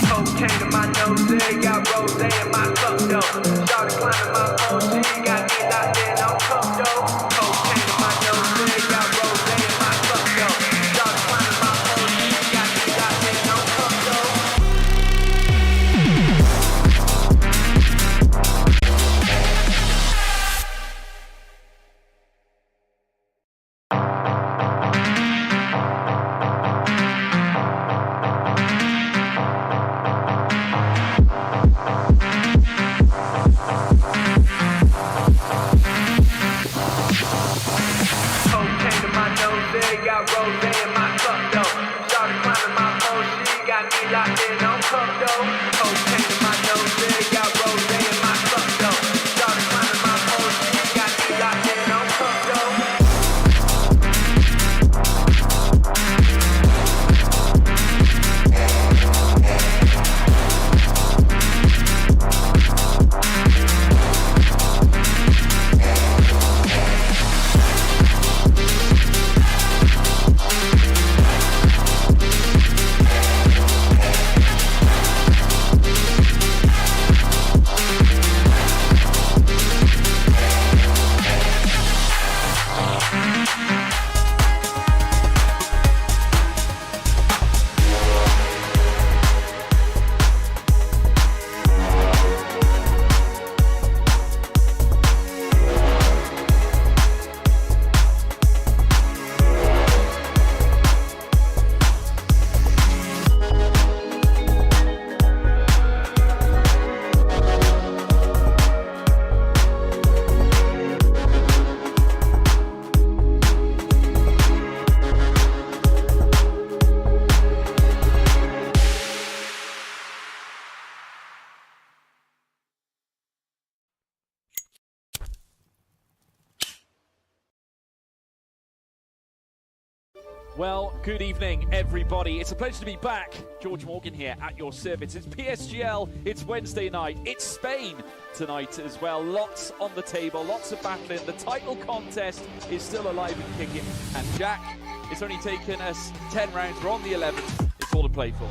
Cocaine in my nose, got rose in my cup though. Started climbing my OG, got me locked in on cup though. Cocaine in my nose, got rose in my cup though. Started climbing my OG, got me locked in on cup though. Got rose in my cup though. Started climbing my OG, got me locked in on cup though. Cocaine in my nose, got rose in my cup though. Started climbing my OG, got me locked in on cup though. Well, good evening, everybody. It's a pleasure to be back. George Morgan here at your service. It's PSGL, it's Wednesday night, it's Spain tonight as well. Lots on the table, lots of battling. The title contest is still alive and kicking. And Jack, it's only taken us 10 rounds. We're on the 11th. It's all to play for.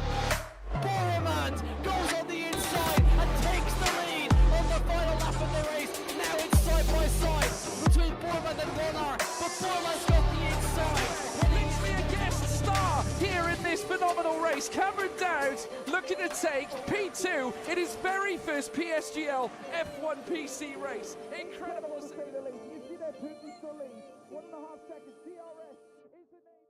Boromant goes on the inside and takes the lead on the final lap of the race. Now it's side by side between Boromant and Warner, but Boromant's got the inside. Star here in this phenomenal race. Cameron Dowd looking to take P2 in his very first PSGL F1 PC race. Incredible to say the least. You see that Putin still lead. 1.5 seconds. DRS is the name.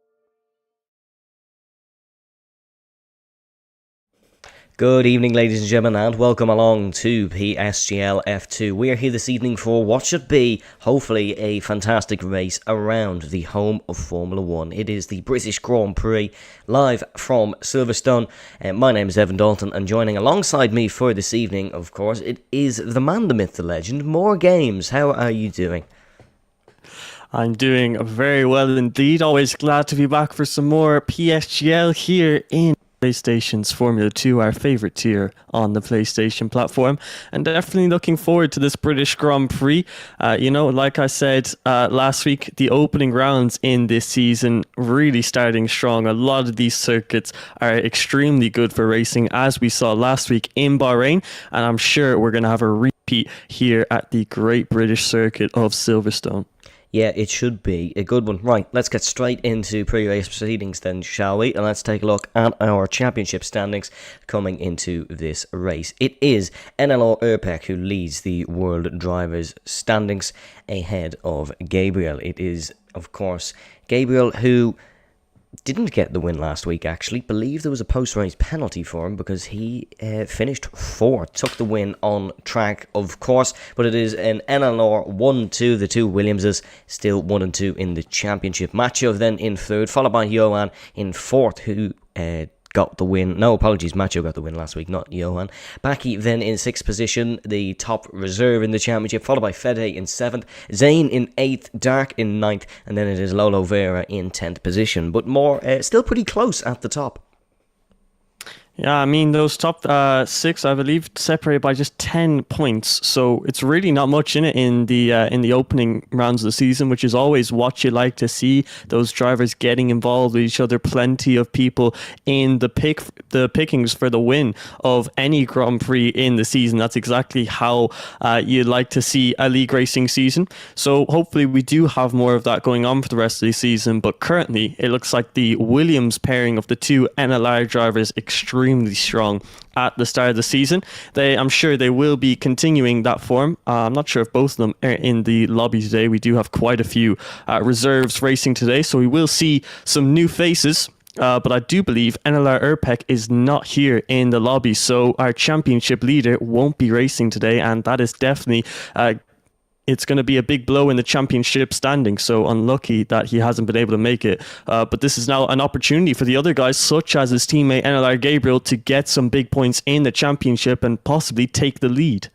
Good evening, ladies and gentlemen, and welcome along to PSGL F2. We are here this evening for what should be, hopefully, a fantastic race around the home of Formula 1. It is the British Grand Prix, live from Silverstone. My name is Evan Dalton, and joining alongside me for this evening, of course, it is the man, the myth, the legend, More Games. How are you doing? I'm doing very well indeed. Always glad to be back for some more PSGL here in PlayStation's Formula 2, our favourite tier on the PlayStation platform, and definitely looking forward to this British Grand Prix. Like I said last week, the opening rounds in this season really starting strong. A lot of these circuits are extremely good for racing, as we saw last week in Bahrain, and I'm sure we're going to have a repeat here at the Great British Circuit of Silverstone. Yeah, it should be a good one. Right, let's get straight into pre-race proceedings then, shall we? And let's take a look at our championship standings coming into this race. It is NLR Erpek who leads the World Drivers' standings ahead of Gabriel. It is, of course, Gabriel who didn't get the win last week, actually. Believe there was a post-race penalty for him because he finished fourth. Took the win on track, of course, but it is an NLR 1-2. The two Williamses still 1-2 in the championship. Macho then in third, followed by Johan in fourth, who got the win. No, apologies, Macho got the win last week, not Johan. Baki then in sixth position, the top reserve in the championship, followed by Fede in seventh, Zane in eighth, Dark in ninth, and then it is Lolo Vera in 10th position. But more, still pretty close at the top. Yeah, I mean those top six, I believe, separated by just 10 points. So it's really not much in it in the opening rounds of the season, which is always what you like to see. Those drivers getting involved with each other. Plenty of people in the pickings for the win of any Grand Prix in the season. That's exactly how you'd like to see a league racing season. So hopefully we do have more of that going on for the rest of the season. But currently, it looks like the Williams pairing of the two NLR drivers extremely strong at the start of the season. I'm sure they will be continuing that form. I'm not sure if both of them are in the lobby today. We do have quite a few reserves racing today, so we will see some new faces. But I do believe NLR Urpec is not here in the lobby, so our championship leader won't be racing today, and that is definitely it's going to be a big blow in the championship standing. So unlucky that he hasn't been able to make it. But this is now an opportunity for the other guys, such as his teammate NLR Gabriel, to get some big points in the championship and possibly take the lead.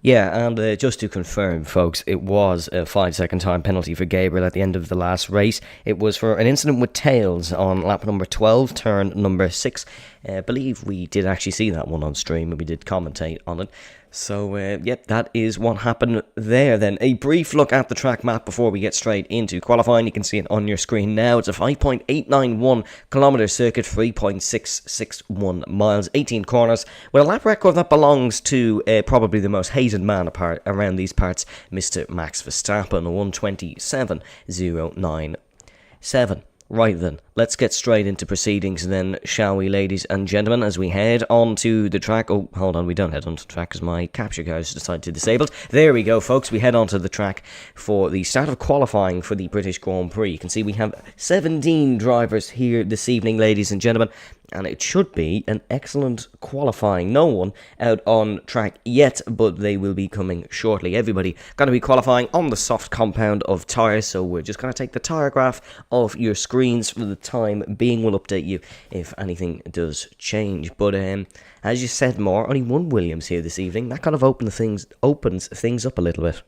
Yeah, and just to confirm, folks, it was a 5-second time penalty for Gabriel at the end of the last race. It was for an incident with tails on lap number 12, turn number 6. I believe we did actually see that one on stream and we did commentate on it. So, yep, that is what happened there then. A brief look at the track map before we get straight into qualifying. You can see it on your screen now. It's a 5.891 kilometre circuit, 3.661 miles, 18 corners, with a lap record that belongs to probably the most hated man around these parts, Mr. Max Verstappen, 127.097. Right then, let's get straight into proceedings then, shall we, ladies and gentlemen, as we head onto the track. Oh, hold on, we don't head onto the track because my capture card has decided to disable it. There we go, folks, we head onto the track for the start of qualifying for the British Grand Prix. You can see we have 17 drivers here this evening, ladies and gentlemen, and it should be an excellent qualifying. No one out on track yet, but they will be coming shortly. Everybody going to be qualifying on the soft compound of tyres, so we're just going to take the tyre graph off your screens for the time being. We'll update you if anything does change. But as you said, more only one Williams here this evening. That kind of opens things up a little bit.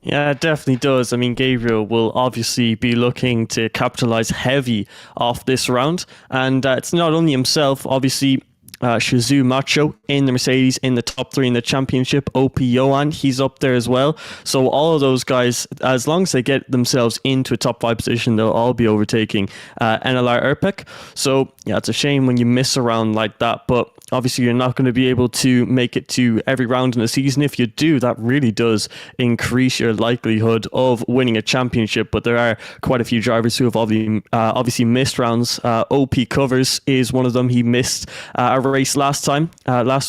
Yeah, it definitely does. I mean, Gabriel will obviously be looking to capitalise heavy off this round. And it's not only himself, obviously, Shizu Macho in the Mercedes in the top 3 in the championship. OP Johan, he's up there as well. So all of those guys, as long as they get themselves into a top 5 position, they'll all be overtaking NLR Urpec. So yeah, it's a shame when you miss a round like that, but obviously you're not going to be able to make it to every round in the season. If you do, that really does increase your likelihood of winning a championship. But there are quite a few drivers who have obviously missed rounds. OP Covers is one of them. He missed a race last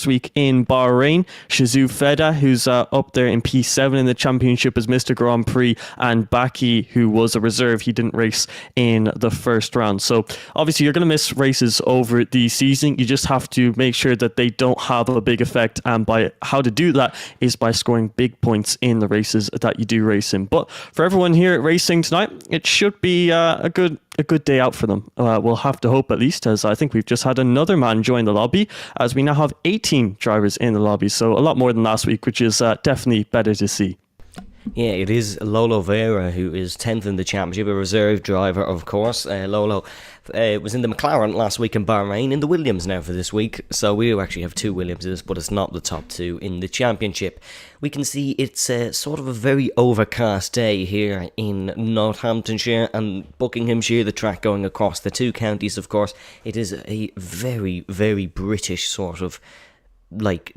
week in Bahrain. Shizu Feda, who's up there in P7 in the championship, has missed a Grand Prix, and Baki, who was a reserve, he didn't race in the first round. So obviously you're going to miss races over the season. You just have to make sure that they don't have a big effect, and by how to do that is by scoring big points in the races that you do race in. But for everyone here racing tonight, it should be a good day out for them. We'll have to hope, at least, as I think we've just had another man join the lobby, as we now have 18 drivers in the lobby, so a lot more than last week, which is definitely better to see. Yeah, it is Lolo Vera, who is 10th in the championship, a reserve driver, of course. Lolo was in the McLaren last week in Bahrain, in the Williams now for this week. So we do actually have 2 Williamses, but it's not the top 2 in the championship. We can see it's sort of a very overcast day here in Northamptonshire and Buckinghamshire, the track going across the 2 counties, of course. It is a very, very British sort of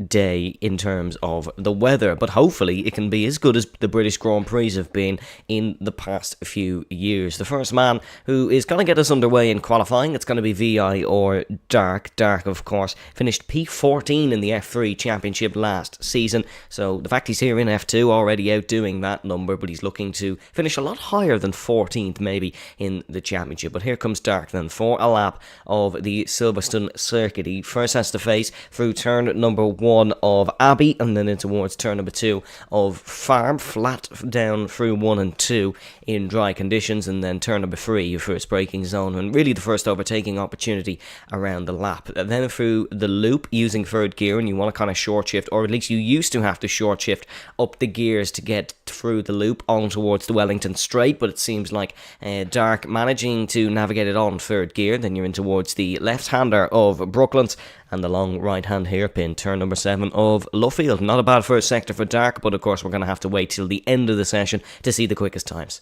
day in terms of the weather, but hopefully it can be as good as the British Grand Prix have been in the past few years. The first man who is going to get us underway in qualifying, it's going to be VI or Dark, of course, finished P14 in the F3 Championship last season, so the fact he's here in F2 already outdoing that number, but he's looking to finish a lot higher than 14th maybe in the Championship. But here comes Dark then for a lap of the Silverstone circuit. He first has to face through turn number 1 of Abbey, and then in towards turn number 2 of Farm, flat down through 1 and 2 in dry conditions, and then turn number 3, your first braking zone, and really the first overtaking opportunity around the lap. And then through the loop using third gear, and you want to kind of short shift, or at least you used to have to short shift up the gears to get through the loop on towards the Wellington Straight, but it seems like Dark managing to navigate it on third gear. Then you're in towards the left-hander of Brooklands and the long right-hand hairpin, turn number 7 of Luffield. Not a bad first sector for Dark, but of course we're going to have to wait till the end of the session to see the quickest times.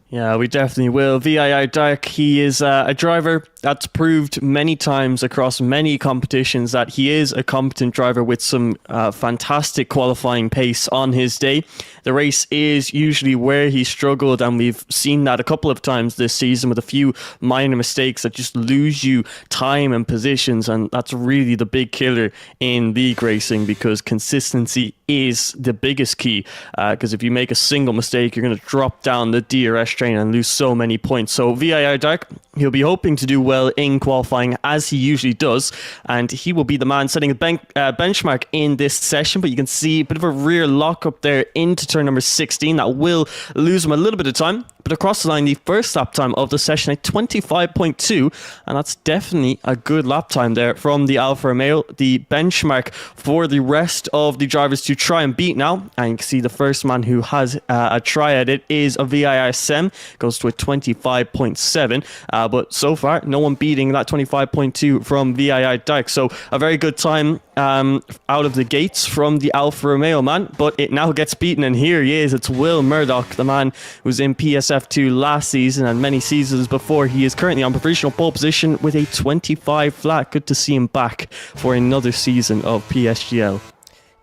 Yeah, we definitely will. VII Dark, he is a driver that's proved many times across many competitions that he is a competent driver with some fantastic qualifying pace on his day. The race is usually where he struggled, and we've seen that a couple of times this season with a few minor mistakes that just lose you time and positions, and that's really the big killer in league racing, because consistency is the biggest key, because if you make a single mistake, you're going to drop down the DRS train and lose so many points. So VII Dark, he'll be hoping to do well in qualifying, as he usually does, and he will be the man setting a benchmark in this session. But you can see a bit of a rear lock up there into turn number 16 that will lose him a little bit of time. But across the line, the first lap time of the session at 25.2, and that's definitely a good lap time there from the Alfa Romeo. The benchmark for the rest of the drivers to try and beat now, and you can see the first man who has a try at it is a VIR Sem, goes to a 25.7, but so far no one beating that 25.2 from VII Dark. So a very good time out of the gates from the Alfa Romeo man, but it now gets beaten, and here he is. It's Will Murdoch, the man who's in PSF2 last season and many seasons before. He is currently on provisional pole position with a 25 flat. Good to see him back for another season of PSGL.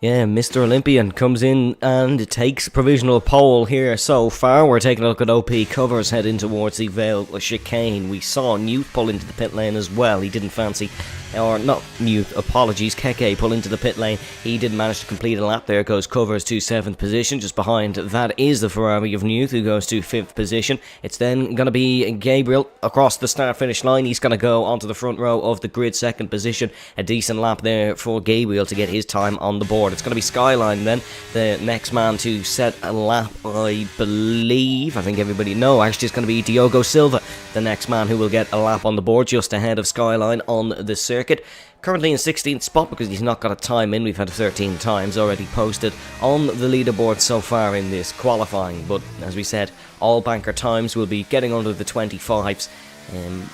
Yeah, Mr. Olympian comes in and takes provisional pole here so far. We're taking a look at OP Covers heading towards the Vale chicane. We saw Newt pull into the pit lane as well. He didn't fancy, or not Newt, apologies, Keke pull into the pit lane. He didn't manage to complete a lap. There goes Covers to 7th position. Just behind that is the Ferrari of Newt, who goes to 5th position. It's then going to be Gabriel across the start-finish line. He's going to go onto the front row of the grid, 2nd position. A decent lap there for Gabriel to get his time on the board. It's going to be Skyline then, the next man to set a lap, I believe. I think everybody... No, actually it's going to be Diogo Silva, the next man who will get a lap on the board just ahead of Skyline on the circuit. Currently in 16th spot because he's not got a time in. We've had 13 times already posted on the leaderboard so far in this qualifying. But as we said, all banker times will be getting under the 25s.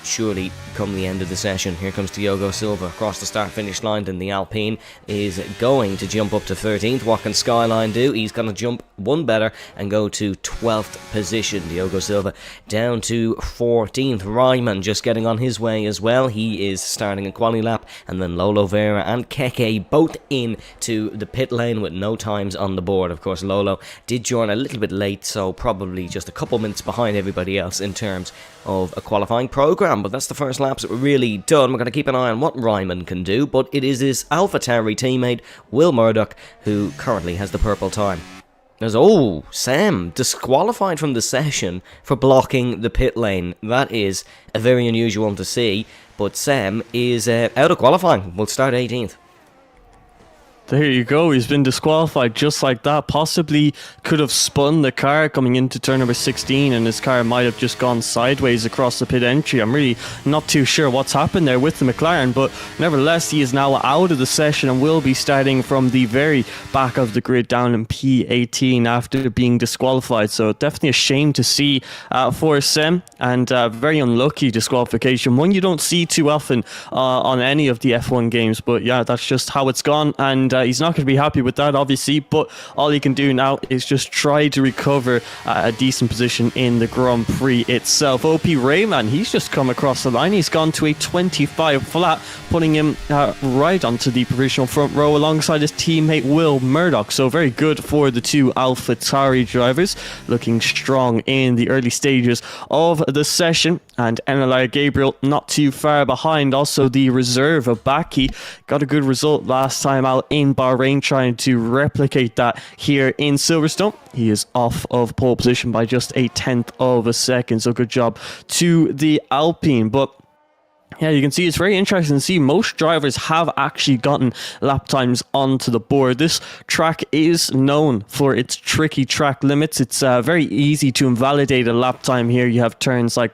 Surely come the end of the session. Here comes Diogo Silva across the start-finish line, and the Alpine is going to jump up to 13th. What can Skyline do? He's going to jump one better and go to 12th position. Diogo Silva down to 14th. Ryman just getting on his way as well. He is starting a quali lap, and then Lolo Vera and Keke both in to the pit lane with no times on the board. Of course, Lolo did join a little bit late, so probably just a couple minutes behind everybody else in terms of a qualifying program, but that's the first laps that were really done. We're going to keep an eye on what Ryman can do, but it is his AlphaTauri teammate Will Murdoch who currently has the purple time. There's Sam disqualified from the session for blocking the pit lane. That is a very unusual one to see, but Sam is out of qualifying. We'll start 18th. There you go, he's been disqualified just like that. Possibly could have spun the car coming into turn number 16, and his car might have just gone sideways across the pit entry. I'm really not too sure what's happened there with the McLaren, but nevertheless he is now out of the session and will be starting from the very back of the grid down in P18 after being disqualified. So definitely a shame to see for Sem, and very unlucky disqualification, one you don't see too often on any of the F1 games. But yeah, that's just how it's gone, and he's not going to be happy with that, obviously, but all he can do now is just try to recover a decent position in the Grand Prix itself. OP Rayman, he's just come across the line. He's gone to a 25 flat, putting him right onto the provisional front row alongside his teammate Will Murdoch. So very good for the two AlphaTauri drivers, looking strong in the early stages of the session. And NLR Gabriel not too far behind. Also the reserve of Baki got a good result last time out in Bahrain, trying to replicate that here in Silverstone. He is off of pole position by just a 10th of a second, so good job to the Alpine. But yeah, you can see it's very interesting to see most drivers have actually gotten lap times onto the board. This track is known for its tricky track limits. It's very easy to invalidate a lap time here. You have turns like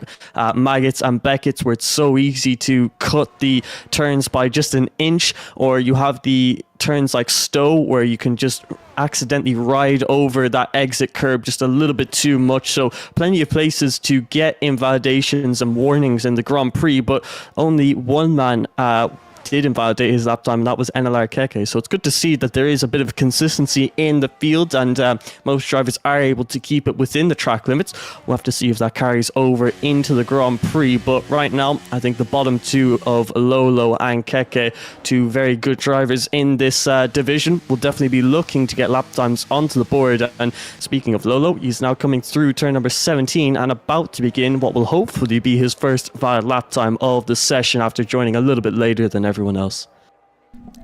Maggots and Beckett's where it's so easy to cut the turns by just an inch, or you have the turns like Stowe where you can just accidentally ride over that exit curb just a little bit too much. So plenty of places to get invalidations and warnings in the Grand Prix, but only one man did invalidate his lap time, and that was NLR Keke. So it's good to see that there is a bit of consistency in the field, and most drivers are able to keep it within the track limits. We'll have to see if that carries over into the Grand Prix, but right now I think the bottom two of Lolo and Keke, two very good drivers in this division, will definitely be looking to get lap times onto the board. And speaking of Lolo, he's now coming through turn number 17 and about to begin what will hopefully be his first valid lap time of the session after joining a little bit later than everyone else.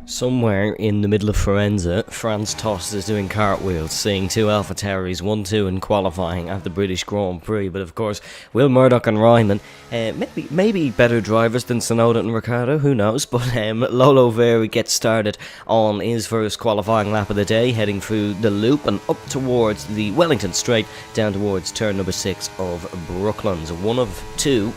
Somewhere in the middle of Faenza, Franz Tost is doing cartwheels, seeing two AlphaTauris 1-2 in qualifying at the British Grand Prix. But of course, Will Murdoch and Ryman, maybe better drivers than Tsunoda and Ricciardo, who knows? But Lolo Vera gets started on his first qualifying lap of the day, heading through the loop and up towards the Wellington Straight, down towards turn number 6 of Brooklands. One of two,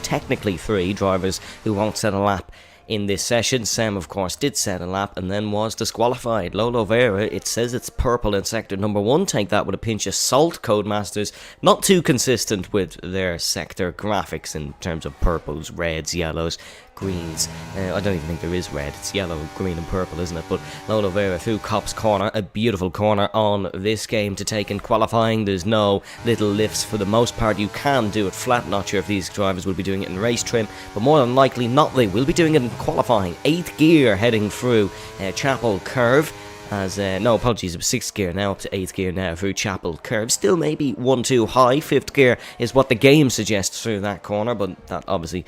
technically three, drivers who won't set a lap in this session. Sam, of course, did set a lap and then was disqualified. Lolo Vera, it says it's purple in sector number 1. Take that with a pinch of salt. Codemasters, not too consistent with their sector graphics in terms of purples, reds, yellows, greens. I don't even think there is red. It's yellow, green and purple, isn't it? But Lolo Vera through Cop's Corner, a beautiful corner on this game to take in qualifying. There's no little lifts for the most part. You can do it flat. Not sure if these drivers will be doing it in race trim, but more than likely not. They will be doing it in qualifying. 8th gear heading through Chapel Curve. No, apologies, it was 6th gear, now up to 8th gear now through Chapel Curve. Still maybe 1-2 high. 5th gear is what the game suggests through that corner, but that obviously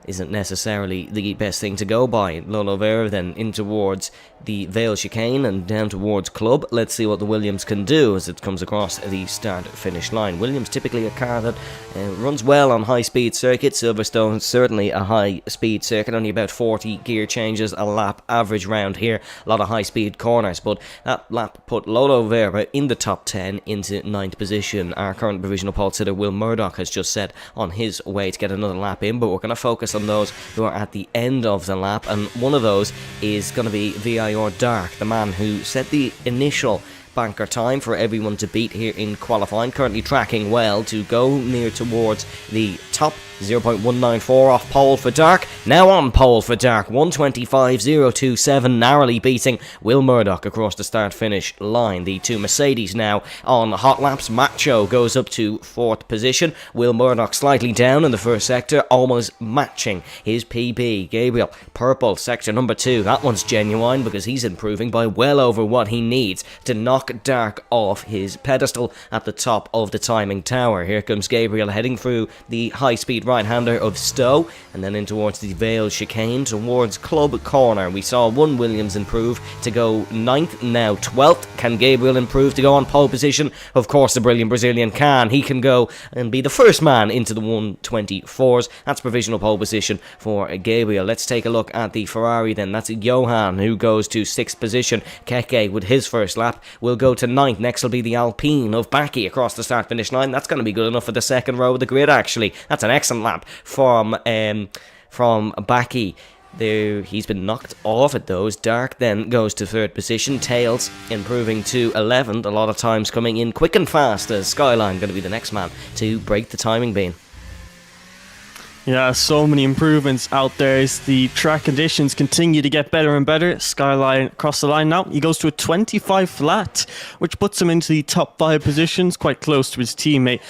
isn't necessarily the best thing to go by. Lolo Vera then in towards the Vale Chicane and down towards Club. Let's see what the Williams can do as it comes across the start-finish line. Williams typically a car that runs well on high-speed circuits. Silverstone certainly a high-speed circuit, only about 40 gear changes a lap average round here. A lot of high-speed corners, but that lap put Lolo Vera in the top 10 into 9th position. Our current provisional pole sitter Will Murdoch has just set on his way to get another lap in, but we're going to focus on those who are at the end of the lap, and one of those is going to be VIR Dark, the man who set the initial banker time for everyone to beat here in qualifying, currently tracking well to go near towards the top. 0.194 off pole for Dark, now on pole for Dark, 125.027, narrowly beating Will Murdoch across the start-finish line. The two Mercedes now on hot laps. Macho goes up to 4th position, Will Murdoch slightly down in the first sector, almost matching his PB. Gabriel, purple, sector number 2, that one's genuine because he's improving by well over what he needs to knock Dark off his pedestal at the top of the timing tower. Here comes Gabriel heading through the high-speed right-hander of Stowe and then in towards the Vale Chicane towards Club Corner. We saw one Williams improve to go 9th, now 12th. Can Gabriel improve to go on pole position? Of course the brilliant Brazilian can. He can go and be the first man into the 124s. That's provisional pole position for Gabriel. Let's take a look at the Ferrari then. That's Johan who goes to 6th position. Keke with his first lap will go to 9th. Next will be the Alpine of Baki across the start-finish line. That's going to be good enough for the second row of the grid actually. That's an excellent lap from Baki. There, he's been knocked off at those. Dark then goes to 3rd position. Tails improving to 11th. A lot of times coming in quick and fast as Skyline going to be the next man to break the timing bean. Yeah, so many improvements out there as the track conditions continue to get better and better. Skyline across the line now. He goes to a 25 flat, which puts him into the top 5 positions, quite close to his teammate,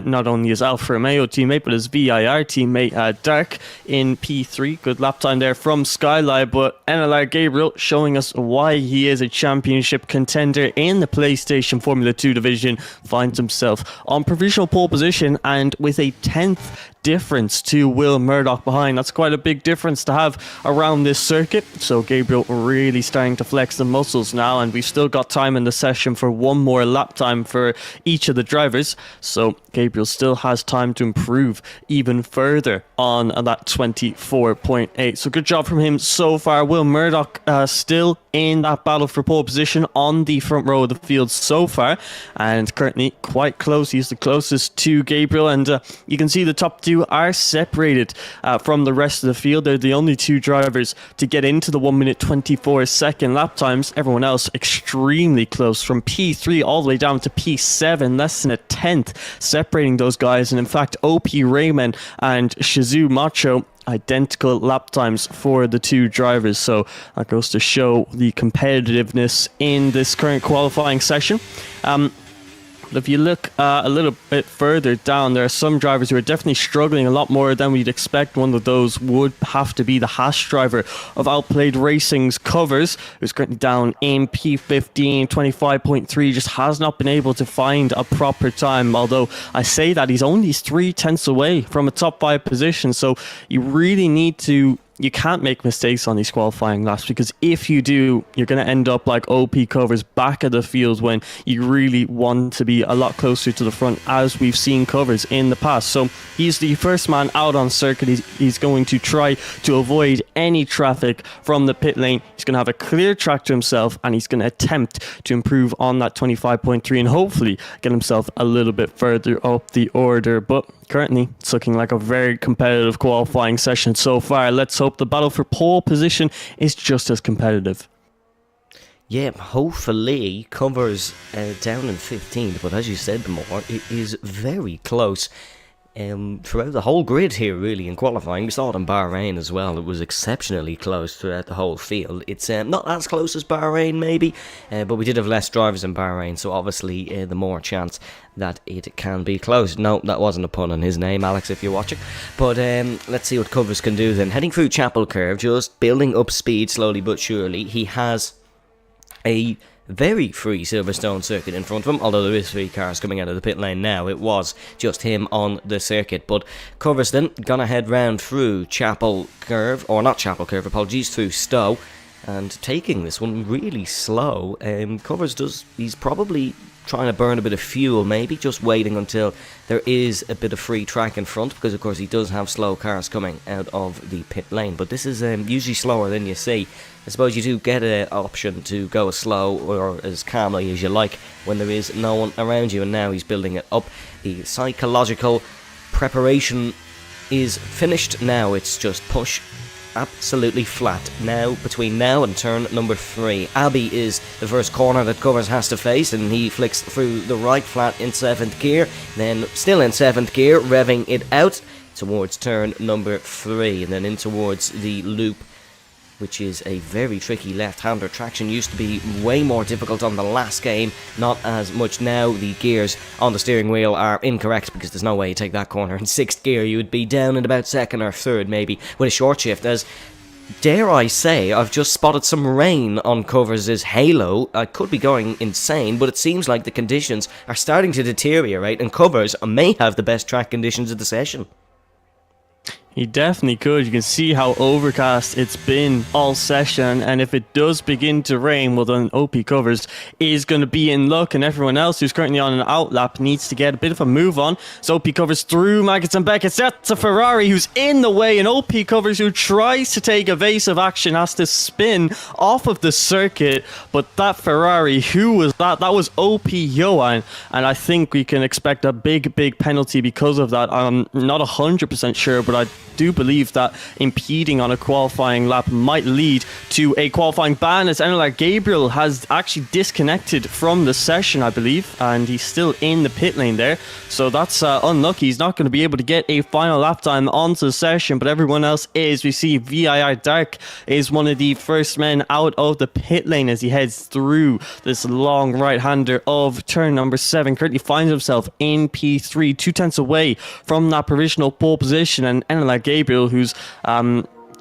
not only his Alfa Romeo teammate, but his VIR teammate, Dark, in P3. Good lap time there from Skyline, but NLR Gabriel showing us why he is a championship contender in the PlayStation Formula 2 division, finds himself on provisional pole position and with a 10th difference to Will Murdoch behind. That's quite a big difference to have around this circuit. So Gabriel really starting to flex the muscles now, and we've still got time in the session for one more lap time for each of the drivers. So Gabriel still has time to improve even further on that 24.8. So good job from him so far. Will Murdoch still in that battle for pole position on the front row of the field so far, and currently quite close. He's the closest to Gabriel, and you can see the top two are separated from the rest of the field. They're the only two drivers to get into the 1 minute 24 second lap times. Everyone else extremely close, from P3 all the way down to P7, less than a tenth separating those guys. And in fact, OP Rayman and Shizu Macho, identical lap times for the two drivers. So that goes to show the competitiveness in this current qualifying session. If you look a little bit further down, there are some drivers who are definitely struggling a lot more than we'd expect. One of those would have to be the Haas driver of Outplayed Racing's Covers, who's currently down in P15, 25.3, just has not been able to find a proper time. Although I say that, he's only 3 tenths away from a top 5 position, so you really need to... You can't make mistakes on these qualifying laps, because if you do, you're going to end up like OP Covers back of the field when you really want to be a lot closer to the front, as we've seen Covers in the past. So he's the first man out on circuit. He's going to try to avoid any traffic from the pit lane. He's going to have a clear track to himself, and he's going to attempt to improve on that 25.3 and hopefully get himself a little bit further up the order. But currently, it's looking like a very competitive qualifying session so far. Let's hope the battle for pole position is just as competitive. Yeah, hopefully Covers down in 15th, but as you said, more, it is very close throughout the whole grid here, really, in qualifying. We saw it in Bahrain as well. It was exceptionally close throughout the whole field. It's not as close as Bahrain, maybe, but we did have less drivers in Bahrain, so obviously the more chance that it can be close. No, that wasn't a pun on his name, Alex, if you're watching. But let's see what Covers can do then. Heading through Chapel Curve, just building up speed slowly but surely. He has a very free Silverstone circuit in front of him, although there is 3 cars coming out of the pit lane now. It was just him on the circuit. But Covers then gonna head round through Chapel Curve, or not Chapel Curve, apologies, through Stowe, and taking this one really slow. Covers he's probably trying to burn a bit of fuel, maybe just waiting until there is a bit of free track in front, because of course he does have slow cars coming out of the pit lane. But this is usually slower than you see. I suppose you do get an option to go as slow or as calmly as you like when there is no one around you, and now he's building it up. The psychological preparation is finished. Now it's just push absolutely flat. Now, between now and turn number 3, Abbey is the first corner that Covers has to face, and he flicks through the right flat in 7th gear, then still in 7th gear, revving it out towards turn number 3, and then in towards the loop, which is a very tricky left-hander. Traction used to be way more difficult on the last game, not as much now. The gears on the steering wheel are incorrect, because there's no way you take that corner in 6th gear. You would be down in about 2nd or 3rd, maybe, with a short shift, as, dare I say, I've just spotted some rain on Covers' halo. I could be going insane, but it seems like the conditions are starting to deteriorate, and Covers may have the best track conditions of the session. He definitely could. You can see how overcast it's been all session, and if it does begin to rain, well then OP Covers is going to be in luck, and everyone else who's currently on an outlap needs to get a bit of a move on. So OP Covers through Maggots and Beckett. That's a Ferrari who's in the way, and OP Covers, who tries to take evasive action, has to spin off of the circuit. But that Ferrari, who was that? That was OP Johan, and I think we can expect a big penalty because of that. I'm not 100% sure, but I do believe that impeding on a qualifying lap might lead to a qualifying ban, as Enel Gabriel has actually disconnected from the session, I believe, and he's still in the pit lane there. So that's unlucky. He's not going to be able to get a final lap time onto the session, but everyone else is. We see VIR Dark is one of the first men out of the pit lane as he heads through this long right-hander of turn number 7. Currently finds himself in P3, 2 tenths away from that provisional pole position, and Enel Gabriel, who's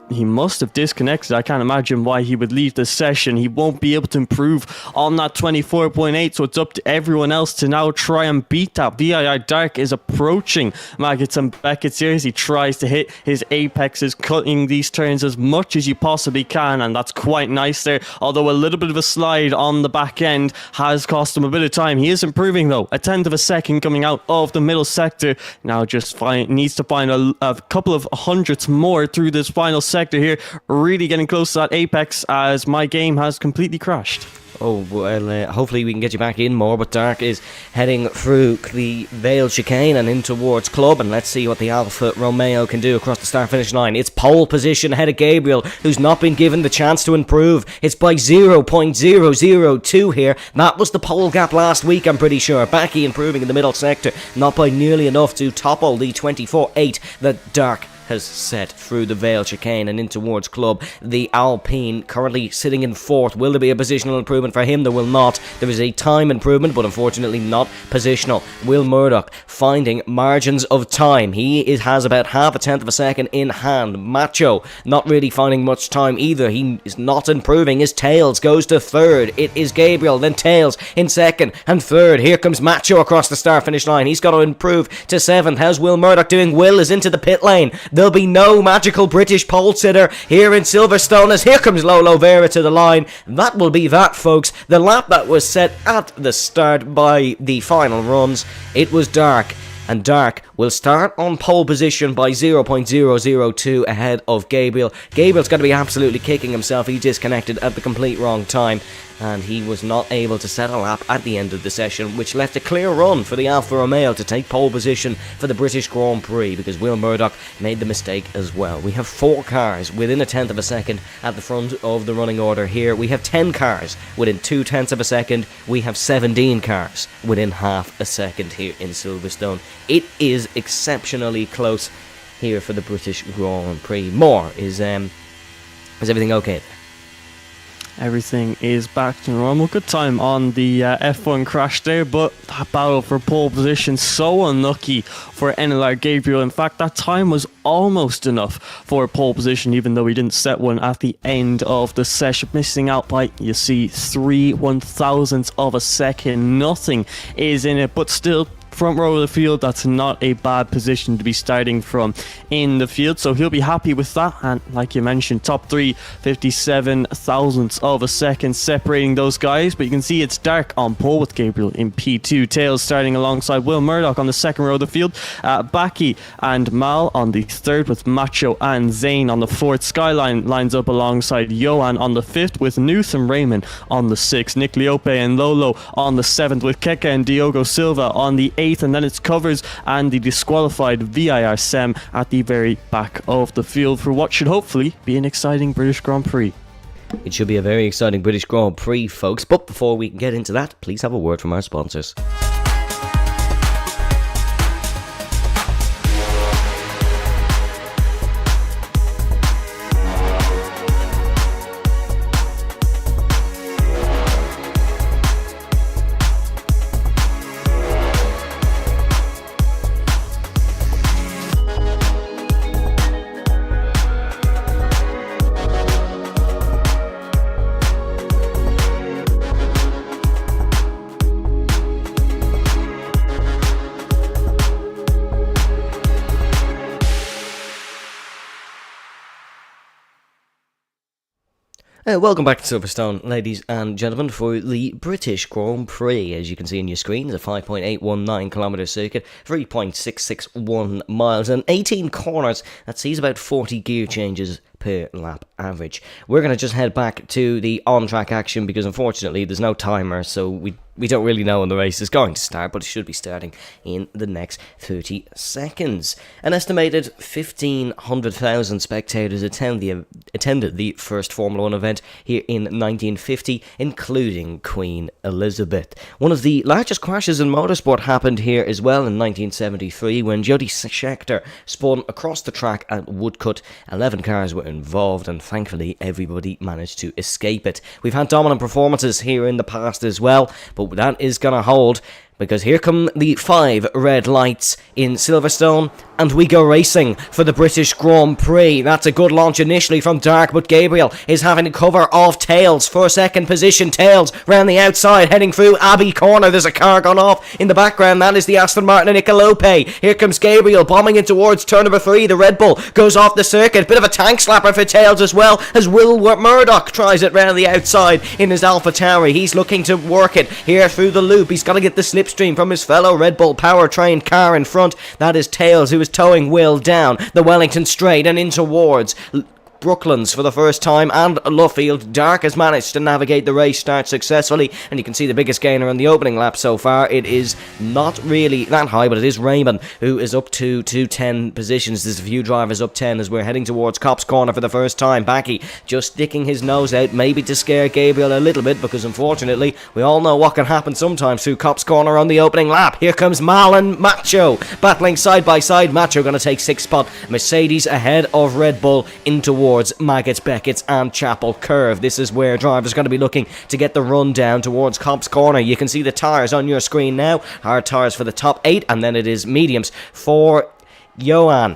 he must have disconnected. I can't imagine why he would leave the session. He won't be able to improve on that 24.8, so it's up to everyone else to now try and beat that. VIR Dark is approaching Maggots and Beckett here as he tries to hit his apexes, cutting these turns as much as you possibly can, and that's quite nice there, although a little bit of a slide on the back end has cost him a bit of time. He is improving though, a tenth of a second coming out of the middle sector. Now just needs to find a couple of hundredths more through this final section sector here, really getting close to that apex as my game has completely crashed. Oh, well, hopefully we can get you back in more, but Dark is heading through the Vale chicane and in towards Club, and let's see what the Alfa Romeo can do across the start-finish line. It's pole position ahead of Gabriel, who's not been given the chance to improve. It's by 0.002 here. That was the pole gap last week, I'm pretty sure. Backy improving in the middle sector, not by nearly enough to topple the 24.8 that Dark has set through the Vale chicane and in towards Club. The Alpine currently sitting in fourth. Will there be a positional improvement for him? There will not. There is a time improvement, but unfortunately not positional. Will Murdoch finding margins of time. He has about half a tenth of a second in hand. Macho not really finding much time either. He is not improving. His Tails goes to third. It is Gabriel, then Tails in second and third. Here comes Macho across the start finish line. He's got to improve to seventh. How's Will Murdoch doing? Will is into the pit lane. There'll be no magical British pole sitter here in Silverstone as here comes Lolo Vera to the line. That will be that, folks. The lap that was set at the start by the final runs. It was Dark, and Dark will start on pole position by 0.002 ahead of Gabriel. Gabriel's got to be absolutely kicking himself. He disconnected at the complete wrong time, and he was not able to set a lap at the end of the session, which left a clear run for the Alfa Romeo to take pole position for the British Grand Prix, because Will Murdoch made the mistake as well. We have 4 cars within a tenth of a second at the front of the running order here. We have 10 cars within 2/10 of a second. We have 17 cars within half a second here in Silverstone. It is exceptionally close here for the British Grand Prix. More, is everything okay? Everything is back to normal. Good time on the F1 crash there, but that battle for pole position, so unlucky for NLR Gabriel. In fact, that time was almost enough for pole position, even though he didn't set one at the end of the session. Missing out by, you see, 3/1000ths of a second. Nothing is in it, but still, front row of the field, that's not a bad position to be starting from in the field, so he'll be happy with that. And like you mentioned, top 3, 57,000ths of a second separating those guys. But you can see it's Dark on pole with Gabriel in P2. Tails starting alongside Will Murdoch on the second row of the field. Backy and Mal on the third, with Macho and Zane on the fourth. Skyline lines up alongside Johan on the fifth, with Nuth and Raymond on the sixth. Nick Leope and Lolo on the seventh, with Keke and Diogo Silva on the eighth. And then it's Covers and the disqualified VIR Sem at the very back of the field for what should hopefully be an exciting British Grand Prix. It should be a very exciting British Grand Prix, folks. But before we can get into that, please have a word from our sponsors. Welcome back to Silverstone, ladies and gentlemen, for the British Grand Prix. As you can see on your screen, it's a 5.819km circuit, 3.661 miles, and 18 corners. That sees about 40 gear changes per lap average. We're going to just head back to the on-track action because unfortunately there's no timer, so we don't really know when the race is going to start, but it should be starting in the next 30 seconds. An estimated 1,500,000 spectators attended the first Formula 1 event here in 1950, including Queen Elizabeth. One of the largest crashes in motorsport happened here as well in 1973 when Jody Scheckter spun across the track at Woodcut. 11 cars were involved, and thankfully everybody managed to escape it. We've had dominant performances here in the past as well, but that is going to hold, because here come the 5 red lights in Silverstone, and we go racing for the British Grand Prix. That's a good launch initially from Dark, but Gabriel is having to cover off Tails for second position. Tails round the outside, heading through Abbey Corner. There's a car gone off in the background. That is the Aston Martin of Nicolope. Here comes Gabriel, bombing in towards turn number 3. The Red Bull goes off the circuit. Bit of a tank slapper for Tails as well, as Will Murdoch tries it round the outside in his Alpha Tauri. He's looking to work it here through the loop. He's got to get the slipstream from his fellow Red Bull powertrain car in front. That is Tails, who is towing Will down the Wellington Straight and in towards Brooklands for the first time, and Luffield. Dark has managed to navigate the race start successfully, and you can see the biggest gainer in the opening lap so far. It is not really that high, but it is Raymond, who is up to 10 positions. There's a few drivers up 10 as we're heading towards Copse Corner for the first time. Backy just sticking his nose out, maybe to scare Gabriel a little bit, because unfortunately we all know what can happen sometimes through Copse Corner on the opening lap. Here comes Mal and Macho battling side by side. Macho going to take 6th spot. Mercedes ahead of Red Bull in towards Maggots, Beckett's and Chapel Curve. This is where drivers are going to be looking to get the run down towards Copse Corner. You can see the tyres on your screen now. Hard tyres for the top 8, and then it is mediums for Johan.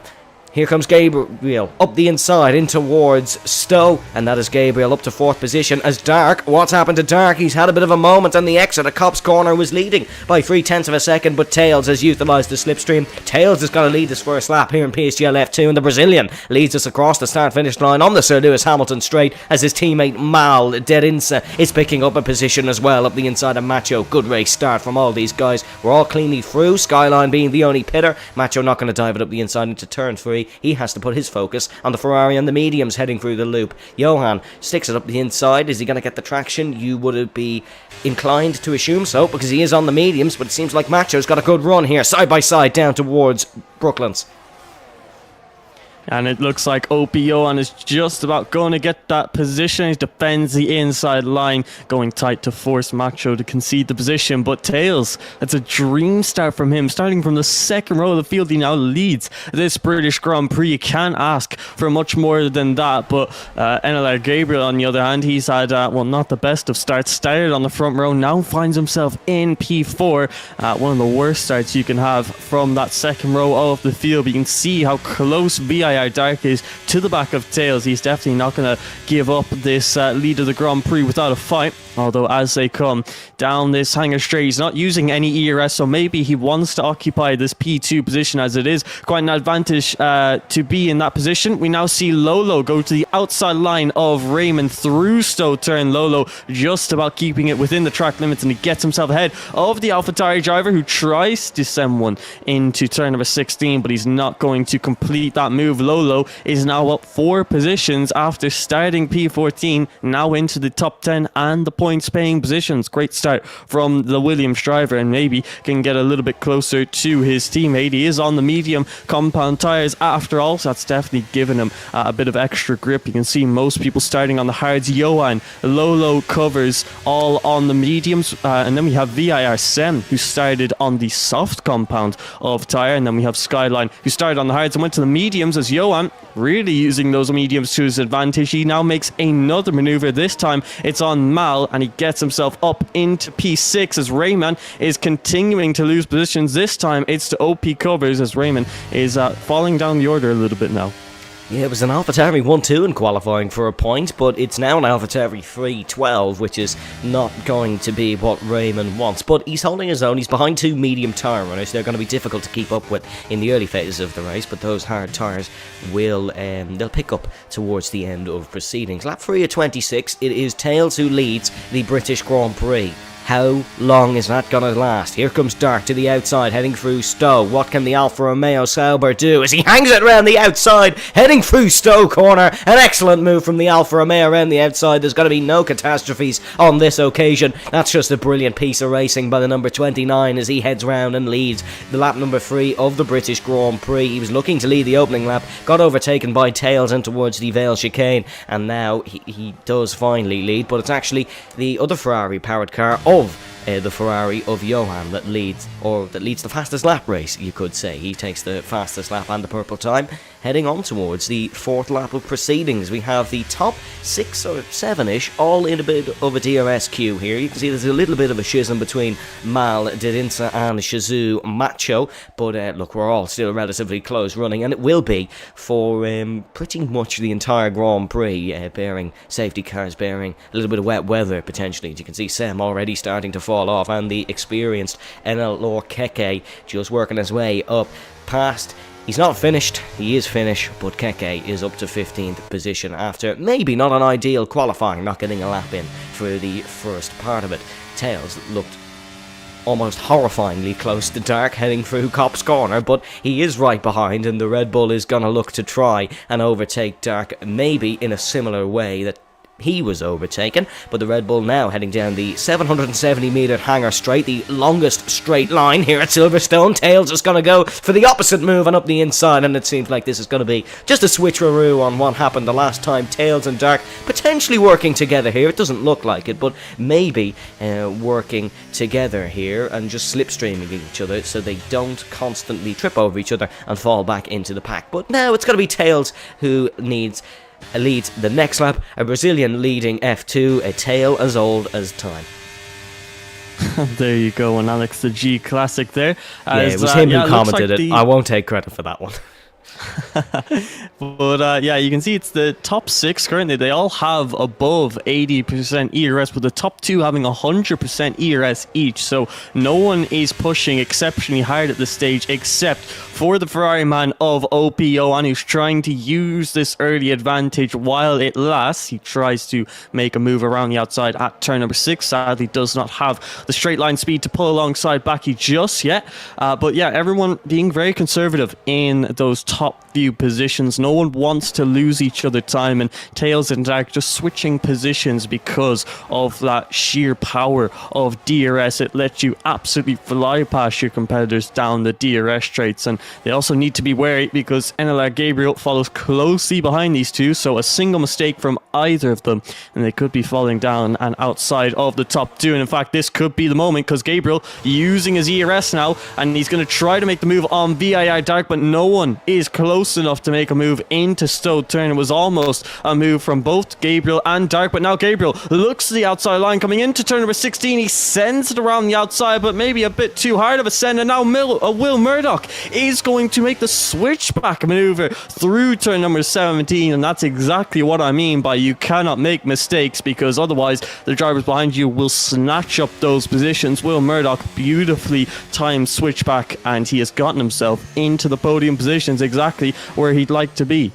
Here comes Gabriel up the inside in towards Stowe, and that is Gabriel up to 4th position as Dark. What's happened to Dark? He's had a bit of a moment, and the exit at Copse Corner was leading by 0.3 of a second, but Tails has utilised the slipstream. Tails is going to lead this first lap here in PSGL F2, and the Brazilian leads us across the start-finish line on the Sir Lewis Hamilton straight as his teammate Mal Derinsa is picking up a position as well up the inside of Macho. Good race start from all these guys. We're all cleanly through, Skyline being the only pitter. Macho not going to dive it up the inside into turn 3. He has to put his focus on the Ferrari and the mediums heading through the loop. Johan sticks it up the inside. Is he going to get the traction? You would be inclined to assume so, because he is on the mediums, but it seems like Macho's got a good run here, side by side down towards Brooklands. And it looks like OP Johan is just about going to get that position. He defends the inside line, going tight to force Macho to concede the position. But Tails, it's a dream start from him. Starting from the second row of the field, he now leads this British Grand Prix. You can't ask for much more than that. But NLR Gabriel, on the other hand, he's had, not the best of starts. Started on the front row, now finds himself in P4. One of the worst starts you can have from that second row of the field. But you can see how close VIR Dark is to the back of Tails. He's definitely not going to give up this lead of the Grand Prix without a fight. Although as they come down this hangar straight, he's not using any ERS, so maybe he wants to occupy this P2 position, as it is quite an advantage to be in that position. We now see Lolo go to the outside line of Raymond through Stowe turn. Lolo just about keeping it within the track limits, and he gets himself ahead of the AlphaTauri driver, who tries to send one into turn number 16, but he's not going to complete that move. Lolo is now up 4 positions after starting P14, now into the top 10 and the points paying positions. Great start from the Williams driver, and maybe can get a little bit closer to his teammate. He is on the medium compound tyres after all, so that's definitely given him a bit of extra grip. You can see most people starting on the hards. Johan, Lolo covers all on the mediums, and then we have VIR Sem, who started on the soft compound of tyre, and then we have Skyline, who started on the hards and went to the mediums, as Johan really using those mediums to his advantage. He now makes another maneuver. This time it's on Mal, and he gets himself up into P6 as Rayman is continuing to lose positions. This time it's to OP covers as Rayman is falling down the order a little bit now. Yeah, it was an AlphaTauri 1-2 in qualifying for a point, but it's now an AlphaTauri 3-12, which is not going to be what Raymond wants. But he's holding his own. He's behind 2 medium tyre runners. They're going to be difficult to keep up with in the early phases of the race, but those hard tyres will they'll pick up towards the end of proceedings. Lap 3 at 26, it is Tails who leads the British Grand Prix. How long is that going to last? Here comes Dark to the outside, heading through Stowe. What can the Alfa Romeo Sauber do as he hangs it around the outside, heading through Stowe corner? An excellent move from the Alfa Romeo around the outside. There's going to be no catastrophes on this occasion. That's just a brilliant piece of racing by the number 29 as he heads round and leads the lap number 3 of the British Grand Prix. He was looking to lead the opening lap, got overtaken by Tails in towards the Vale chicane, and now he does finally lead, but it's actually the other Ferrari powered car of the Ferrari of Johan that leads the fastest lap race, you could say. He takes the fastest lap and the purple time, heading on towards the 4th lap of proceedings. We have the top 6 or 7-ish, all in a bit of a DRS queue here. You can see there's a little bit of a schism between Mal Derinsa and Shazoo Macho, but look, we're all still relatively close running, and it will be for pretty much the entire Grand Prix, bearing safety cars, bearing a little bit of wet weather potentially. As you can see, Sem already starting to fall off, and the experienced NLR Keke just working his way up past. He's not finished, he is finished, but Keke is up to 15th position after maybe not an ideal qualifying, not getting a lap in for the first part of it. Tails looked almost horrifyingly close to Dark heading through Cop's corner, but he is right behind, and the Red Bull is going to look to try and overtake Dark, maybe in a similar way that he was overtaken. But the Red Bull now heading down the 770 metre hangar straight, the longest straight line here at Silverstone. Tails is going to go for the opposite move and up the inside, and it seems like this is going to be just a switcheroo on what happened the last time. Tails and Dark potentially working together here. It doesn't look like it, but maybe working together here and just slipstreaming each other so they don't constantly trip over each other and fall back into the pack. But now it's going to be Tails who leads the next lap, a Brazilian leading F2, a tale as old as time. There you go, and Alex the G classic there. It was him who commented it. I won't take credit for that one. But yeah, you can see it's the top 6 currently. They all have above 80% ERS, but the top 2 having 100% ERS each. So no one is pushing exceptionally hard at this stage, except for the Ferrari man of OP Johan, who's trying to use this early advantage while it lasts. He tries to make a move around the outside at turn number 6. Sadly, does not have the straight line speed to pull alongside Baki just yet. But yeah, everyone being very conservative in those top few positions. No one wants to lose each other time, and Tails and Dark just switching positions because of that sheer power of DRS. It lets you absolutely fly past your competitors down the DRS straights, and they also need to be wary because NLR Gabriel follows closely behind these two, so a single mistake from either of them and they could be falling down and outside of the top 2. And in fact, this could be the moment because Gabriel using his ERS now, and he's going to try to make the move on VII Dark, but no one is close enough to make a move into Stowe turn. It was almost a move from both Gabriel and Dark, but now Gabriel looks to the outside line coming into turn number 16. He sends it around the outside, but maybe a bit too hard of a send, and now Will Murdoch is going to make the switchback maneuver through turn number 17, and that's exactly what I mean by you cannot make mistakes, because otherwise the drivers behind you will snatch up those positions. Will Murdoch beautifully timed switchback, and he has gotten himself into the podium positions exactly where he'd like to be.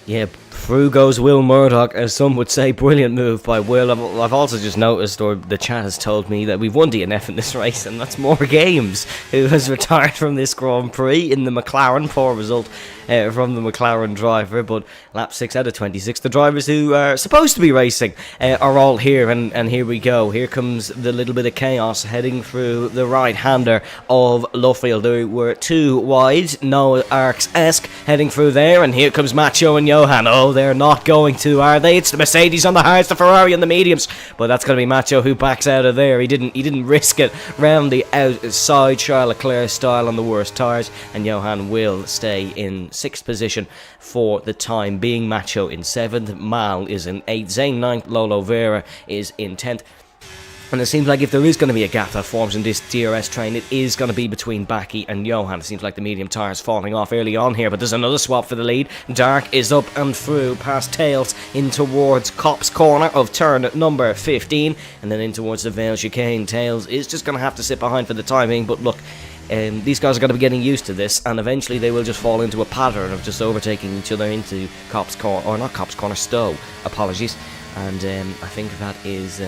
Yeah, through goes Will Murdoch, as some would say. Brilliant move by Will. I've also just noticed, or the chat has told me, that we've won DNF in this race, and that's More Games, who has retired from this Grand Prix in the McLaren. Poor result from the McLaren driver, but lap 6 out of 26. The drivers who are supposed to be racing are all here, and here we go. Here comes the little bit of chaos heading through the right-hander of Luffield. They were too wide, Noah Arks-esque heading through there, and here comes Macho and Johan. Oh, they're not going to, are they? It's the Mercedes on the hards, the Ferrari on the mediums, but that's going to be Macho who backs out of there. He didn't risk it round the outside, Charles Leclerc style on the worst tyres, and Johan will stay in 6th position for the time being. Macho in 7th, Mal is in 8th, Zane 9th, Lolo Vera is in 10th. And it seems like if there is going to be a gap that forms in this DRS train, it is going to be between Baki and Johan. It seems like the medium tyres falling off early on here, but there's another swap for the lead. Dark is up and through past Tails in towards Cop's corner of turn number 15, and then in towards the Vale chicane. Tails is just going to have to sit behind for the timing, but look, these guys are going to be getting used to this, and eventually they will just fall into a pattern of just overtaking each other into Cop's corner, or not Cop's corner, Stowe, apologies. And I think that is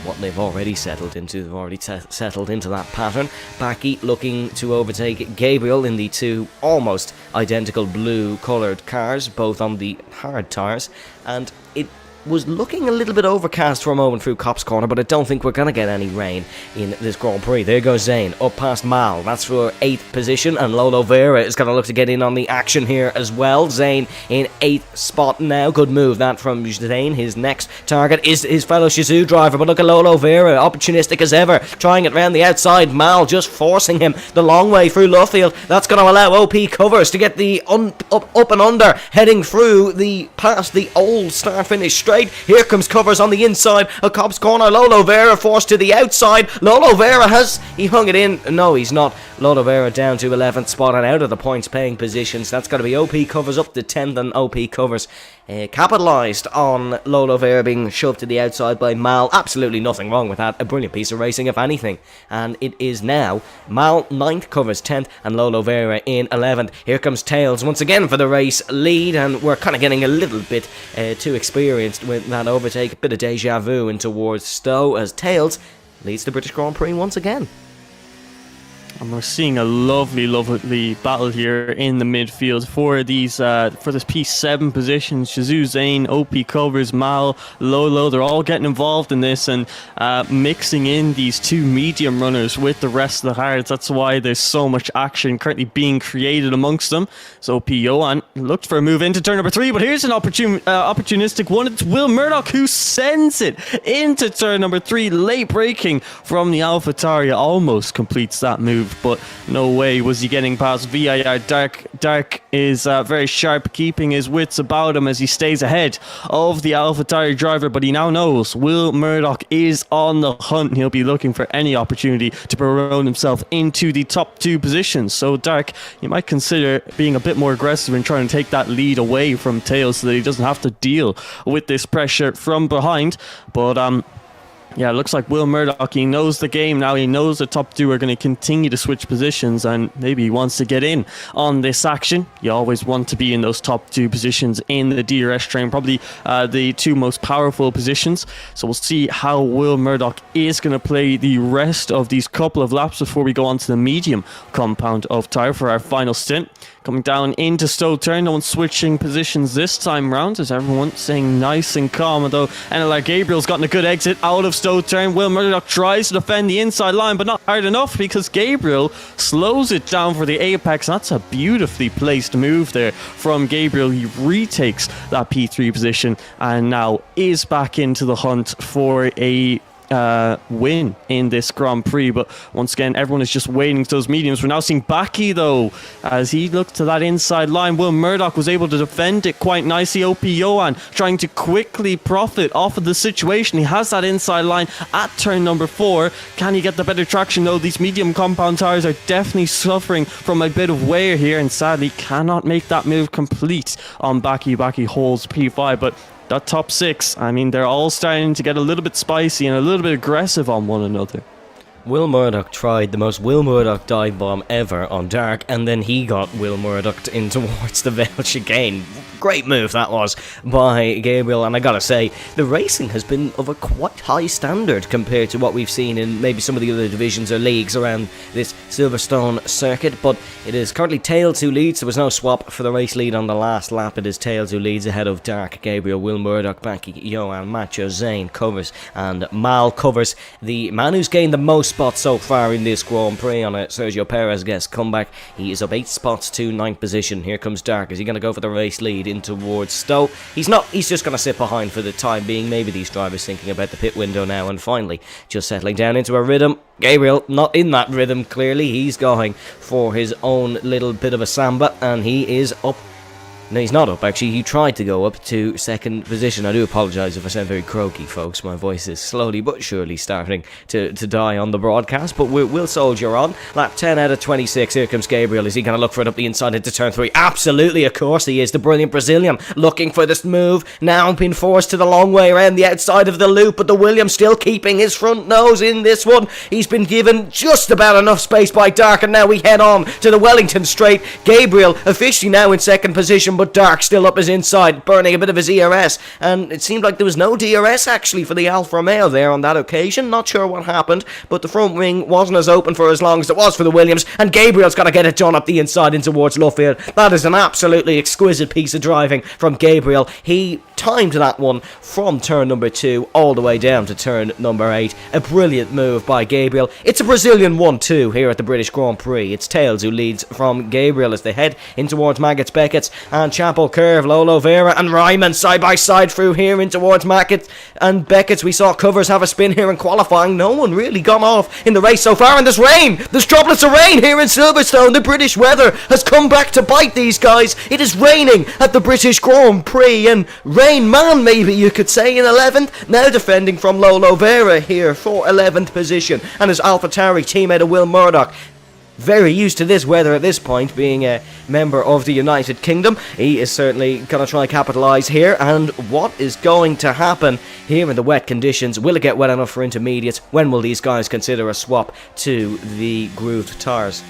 what they've already settled into. They've already settled into that pattern. Baki looking to overtake Gabriel in the two almost identical blue coloured cars, both on the hard tyres, and it was looking a little bit overcast for a moment through Cop's corner, but I don't think we're going to get any rain in this Grand Prix. There goes Zane, up past Mal. That's for 8th position, and Lolo Vera is going to look to get in on the action here as well. Zane in 8th spot now. Good move that from Zane. His next target is his fellow Shizou driver, but look at Lolo Vera, opportunistic as ever, trying it round the outside. Mal just forcing him the long way through Luffield. That's going to allow OP covers to get the up and under, heading through past the old start-finish straight. Here comes covers on the inside of Cop's corner. Lolo Vera forced to the outside. Lolo Vera he hung it in. No, he's not. Lolo Vera down to 11th spot and out of the points paying positions. That's got to be OP covers up to 10th, and OP covers capitalised on Lolo Vera being shoved to the outside by Mal. Absolutely nothing wrong with that. A brilliant piece of racing, if anything. And it is now Mal 9th, covers 10th, and Lolo Vera in 11th. Here comes Tails once again for the race lead, and we're kind of getting a little bit too experienced with that overtake. A bit of deja vu in towards Stowe as Tails leads the British Grand Prix once again. And we're seeing a lovely battle here in the midfield for these for this P7 position. Shazoo, Zane, OP covers, Mal, Lolo, they're all getting involved in this and mixing in these two medium runners with the rest of the hards. That's why there's so much action currently being created amongst them. So OP Johan looked for a move into turn number 3, but here's an opportunistic one. It's Will Murdoch who sends it into turn number 3. Late braking from the AlphaTauri, almost completes that move, but no way was he getting past VIR. Dark is very sharp, keeping his wits about him as he stays ahead of the AlphaTauri driver, but he now knows Will Murdoch is on the hunt. He'll be looking for any opportunity to promote himself into the top 2 positions. So Dark, you might consider being a bit more aggressive and trying to take that lead away from Tails so that he doesn't have to deal with this pressure from behind. But yeah, it looks like Will Murdoch, he knows the game now. He knows the top 2 are going to continue to switch positions, and maybe he wants to get in on this action. You always want to be in those top 2 positions in the DRS train, probably the 2 most powerful positions. So we'll see how Will Murdoch is going to play the rest of these couple of laps before we go on to the medium compound of tire for our final stint. Coming down into Stowe turn, no one's switching positions this time round, as everyone staying nice and calm. Although NLR Gabriel's gotten a good exit out of Stowe turn. Will Murdoch tries to defend the inside line, but not hard enough because Gabriel slows it down for the apex. That's a beautifully placed move there from Gabriel. He retakes that P3 position and now is back into the hunt for a win in this Grand Prix. But once again, everyone is just waiting for those mediums. We're now seeing Baki though, as he looked to that inside line. Will Murdoch was able to defend it quite nicely. OP Johan trying to quickly profit off of the situation. He has that inside line at turn number 4. Can he get the better traction though? These medium compound tires are definitely suffering from a bit of wear here, and sadly cannot make that move complete on Baki. Baki holds P5, but that top 6, I mean, they're all starting to get a little bit spicy and a little bit aggressive on one another. Will Murdoch tried the most Will Murdoch dive bomb ever on Dark, and then he got Will Murdoch in towards the Vale chicane. Great move that was by Gabriel, and I gotta say, the racing has been of a quite high standard compared to what we've seen in maybe some of the other divisions or leagues around this Silverstone circuit, but it is currently Tails who leads. There was no swap for the race lead on the last lap. It is Tails who leads ahead of Dark, Gabriel, Will Murdoch, Baki, Johan, Macho, Zane covers, and Mal covers. The man who's gained the most spots so far in this Grand Prix on a Sergio Perez guest comeback. He is up 8 spots to 9th position. Here comes Dark. Is he going to go for the race lead in towards Stowe? He's not. He's just going to sit behind for the time being. Maybe these drivers thinking about the pit window now, and finally just settling down into a rhythm. Gabriel not in that rhythm, clearly. He's going for his own little bit of a samba, and he is up. No, he's not up, actually. He tried to go up to 2nd position. I do apologise if I sound very croaky, folks. My voice is slowly but surely starting to die on the broadcast, but we'll soldier on. Lap 10 out of 26. Here comes Gabriel. Is he going to look for it up the inside into turn 3? Absolutely, of course he is. The brilliant Brazilian looking for this move. Now being forced to the long way around the outside of the loop, but the Williams still keeping his front nose in this one. He's been given just about enough space by Dark, and now we head on to the Wellington Straight. Gabriel officially now in 2nd position, but Dark still up his inside, burning a bit of his ERS, and it seemed like there was no DRS actually for the Alfa Romeo there on that occasion. Not sure what happened, but the front wing wasn't as open for as long as it was for the Williams, and Gabriel's got to get it done up the inside in towards Luffield. That is an absolutely exquisite piece of driving from Gabriel. He timed that one from turn number 2 all the way down to turn number 8. A brilliant move by Gabriel. It's a Brazilian 1-2 here at the British Grand Prix. It's Tails who leads from Gabriel as they head in towards Maggots, Beckett's and Chapel Curve. Lolo Vera and Ryman side by side through here in towards Maggots and Beckett's. We saw Covers have a spin here in qualifying. No one really gone off in the race so far, and there's rain. There's droplets of rain here in Silverstone. The British weather has come back to bite these guys. It is raining at the British Grand Prix, and Rain Man, maybe you could say, in 11th. Now defending from Lolo Vera here for 11th position, and his AlphaTauri teammate of Will Murdoch. Very used to this weather at this point, being a member of the United Kingdom. He is certainly going to try to capitalise here. And what is going to happen here in the wet conditions? Will it get wet enough for intermediates? When will these guys consider a swap to the grooved tyres?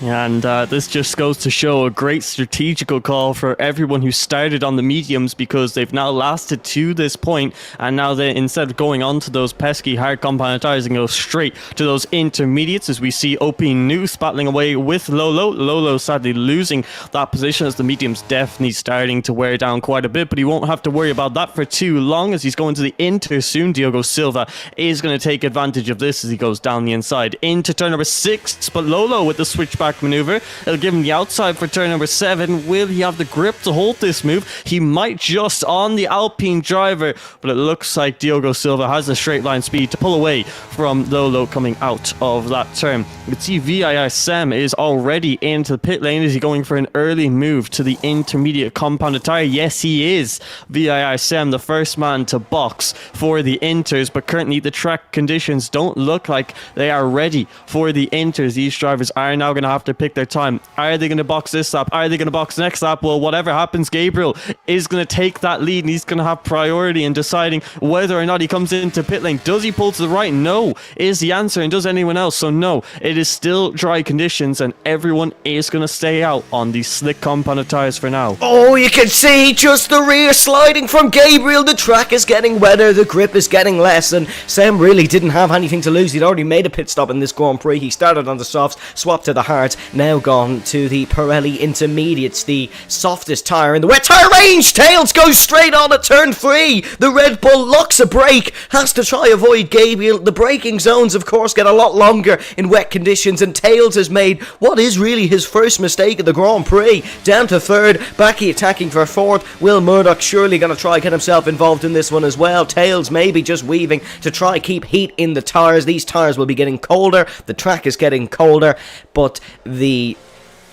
And this just goes to show a great strategical call for everyone who started on the mediums, because they've now lasted to this point, and now they, instead of going on to those pesky hard compound tires, and go straight to those intermediates, as we see OP Noose battling away with Lolo. Lolo sadly losing that position, as the medium's definitely starting to wear down quite a bit, but he won't have to worry about that for too long, as he's going to the inter soon. Diogo Silva is going to take advantage of this as he goes down the inside into turn number 6, but Lolo with the switchback maneuver, it'll give him the outside for turn number 7. Will he have the grip to hold this move? He might just on the Alpine driver, but it looks like Diogo Silva has the straight line speed to pull away from Lolo coming out of that turn. You can see VIR Sam is already into the pit lane. Is he going for an early move to the intermediate compounded tire? Yes, he is. VIR Sam, the first man to box for the inters, but currently the track conditions don't look like they are ready for the inters. These drivers are now going to have to pick their time. Are they going to box this lap? Are they going to box next lap? Well, whatever happens, Gabriel is going to take that lead, and he's going to have priority in deciding whether or not he comes into pit lane. Does he pull to the right? No is the answer, and does anyone else? So no, it is still dry conditions, and everyone is going to stay out on these slick compounded tires for now. Oh, you can see just the rear sliding from Gabriel. The track is getting wetter, the grip is getting less, and Sam really didn't have anything to lose. He'd already made a pit stop in this Grand Prix. He started on the softs, swapped to the hards, now gone to the Pirelli Intermediates, the softest tyre in the wet tyre range. Tails goes straight on at turn 3. The Red Bull locks a brake, has to try avoid Gabriel. The braking zones, of course, get a lot longer in wet conditions, and Tails has made what is really his first mistake at the Grand Prix. Down to 3rd, Backy attacking for 4th. Will Murdoch surely going to try get himself involved in this one as well. Tails maybe just weaving to try keep heat in the tyres. These tyres will be getting colder. The track is getting colder, but the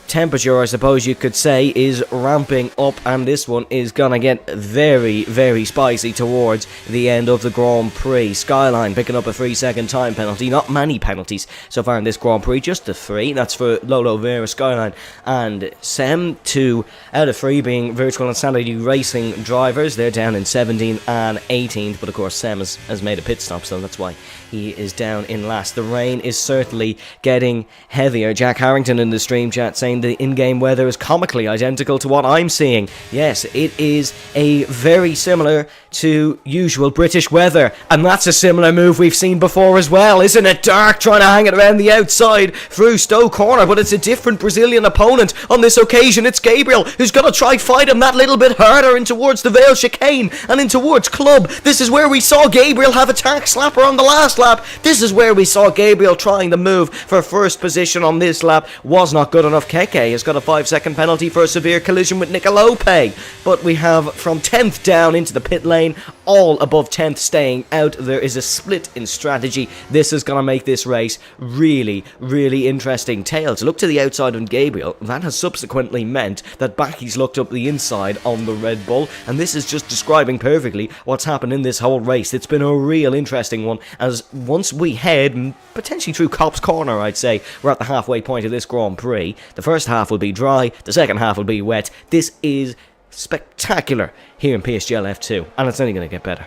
temperature, I suppose you could say, is ramping up, and this one is gonna get very, very spicy towards the end of the Grand Prix. Skyline picking up a 3-second time penalty. Not many penalties so far in this Grand Prix, just the 3. That's for Lolo Vera, Skyline and Sem. 2 out of 3 being Virtual Insanity Racing drivers. They're down in 17th and 18th, but of course Sem has made a pit stop, so that's why he is down in last. The rain is certainly getting heavier. Jack Harrington in the stream chat saying the in-game weather is comically identical to what I'm seeing. Yes, it is a very similar to usual British weather, and that's a similar move we've seen before as well, isn't it? Dark trying to hang it around the outside through Stowe Corner, but it's a different Brazilian opponent on this occasion. It's Gabriel who's going to try fight him that little bit harder in towards the Vale chicane and in towards Club. This is where we saw Gabriel have a tack slapper on the last lap. This is where we saw Gabriel trying the move for first position on this lap. Was not good enough. Keke has got a 5-second penalty for a severe collision with Nicolope, but we have from 10th down into the pit lane, all above 10th staying out. There is a split in strategy. This is going to make this race really, really interesting. Tails look to the outside on Gabriel. That has subsequently meant that Backy's looked up the inside on the Red Bull, and this is just describing perfectly what's happened in this whole race. It's been a real interesting one, as once we head potentially through Copse Corner, I'd say we're at the halfway point of this Grand Prix. The first half will be dry, the second half will be wet. This is spectacular here in PSGL F2, and it's only going to get better.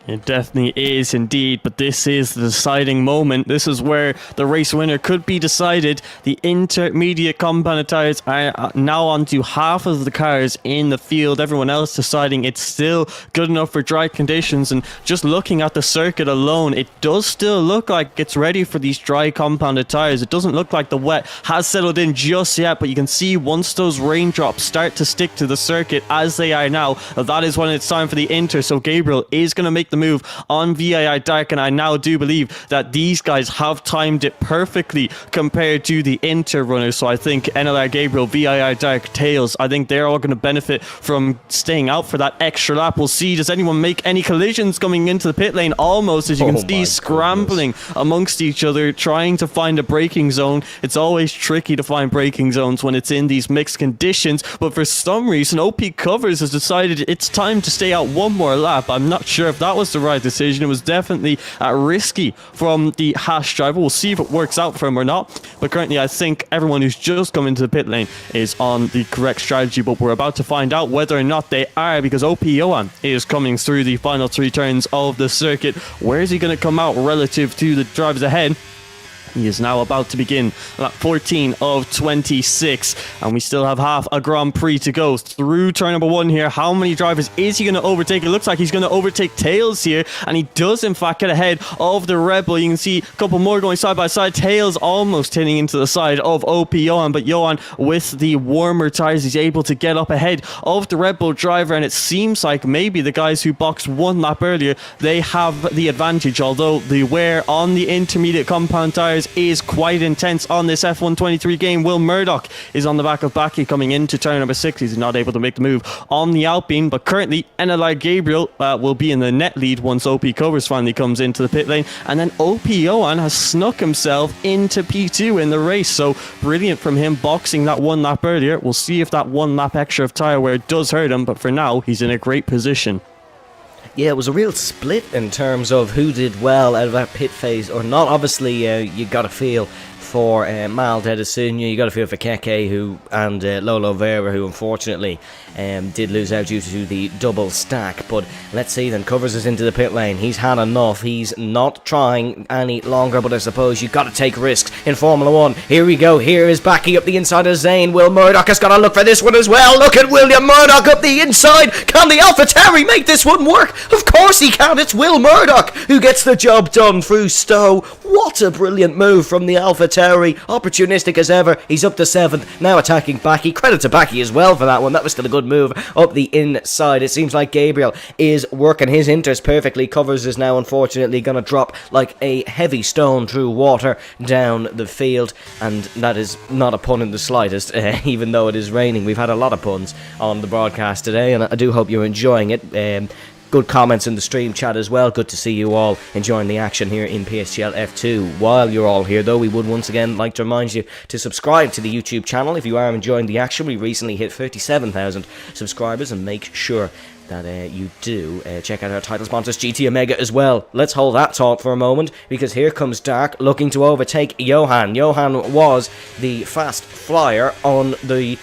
It definitely is indeed, but this is the deciding moment. This is where the race winner could be decided. The intermediate compounded tires are now onto half of the cars in the field. Everyone else deciding it's still good enough for dry conditions, and just looking at the circuit alone, it does still look like it's ready for these dry compounded tires. It doesn't look like the wet has settled in just yet, but you can see once those raindrops start to stick to the circuit as they are now, that is when it's time for the inter. So Gabriel is going to make the move on VII Dark, and I now do believe that these guys have timed it perfectly compared to the inter runners. So I think NLR Gabriel, VII Dark, Tails, I think they're all going to benefit from staying out for that extra lap. We'll see, does anyone make any collisions coming into the pit lane? Almost, as you can see, scrambling amongst each other, trying to find a braking zone. It's always tricky to find braking zones when it's in these mixed conditions, but for some reason OP Covers has decided it's time to stay out one more lap. I'm not sure if that was the right decision. It was definitely risky from the Hash driver. We'll see if it works out for him or not, but currently I think everyone who's just come into the pit lane is on the correct strategy, but we're about to find out whether or not they are, because OP Johan is coming through the final 3 turns of the circuit. Where is he going to come out relative to the drivers ahead? He is now about to begin lap 14 of 26, and we still have half a Grand Prix to go through turn number 1 here. How many drivers is he going to overtake? It looks like he's going to overtake Tails here, and he does in fact get ahead of the Red Bull. You can see a couple more going side by side. Tails almost hitting into the side of OP Johan, but Johan with the warmer tires, he's able to get up ahead of the Red Bull driver, and it seems like maybe the guys who boxed one lap earlier, they have the advantage, although the wear on the intermediate compound tires is quite intense on this F123 game. Will Murdoch is on the back of Baki coming into turn number 6. He's not able to make the move on the Alpine, but currently Eneli Gabriel will be in the net lead once OP Covers finally comes into the pit lane, and then OP Johan has snuck himself into P2 in the race, so brilliant from him boxing that one lap earlier. We'll see if that one lap extra of tyre wear does hurt him, but for now he's in a great position. Yeah, it was a real split in terms of who did well out of that pit phase or not. Obviously, you got to feel for Mal Dedasunya, you got to feel for Keke and Lolo Vera, who unfortunately did lose out due to the double stack. But let's see then, Covers is into the pit lane. He's had enough. He's not trying any longer, but I suppose you've got to take risks in Formula 1. Here we go. Here is Baki up the inside of Zane. Will Murdoch has got to look for this one as well. Look at William Murdoch up the inside. Can the AlphaTauri make this one work? Of course he can. It's Will Murdoch who gets the job done through Stowe. What a brilliant move from the AlphaTauri. Opportunistic as ever. He's up to 7th. Now attacking Baki. Credit to Baki as well for that one. That was still a good move up the inside. It seems like Gabriel is working his inters perfectly. Covers is now unfortunately going to drop like a heavy stone through water down the field, and that is not a pun in the slightest, even though it is raining. We've had a lot of puns on the broadcast today, and I do hope you're enjoying it. Good comments in the stream chat as well. Good to see you all enjoying the action here in PSGL F2. While you're all here though, we would once again like to remind you to subscribe to the YouTube channel if you are enjoying the action. We recently hit 37,000 subscribers, and make sure that you do check out our title sponsors GT Omega as well. Let's hold that thought for a moment, because here comes Dark looking to overtake Johan. Johan was the fast flyer on the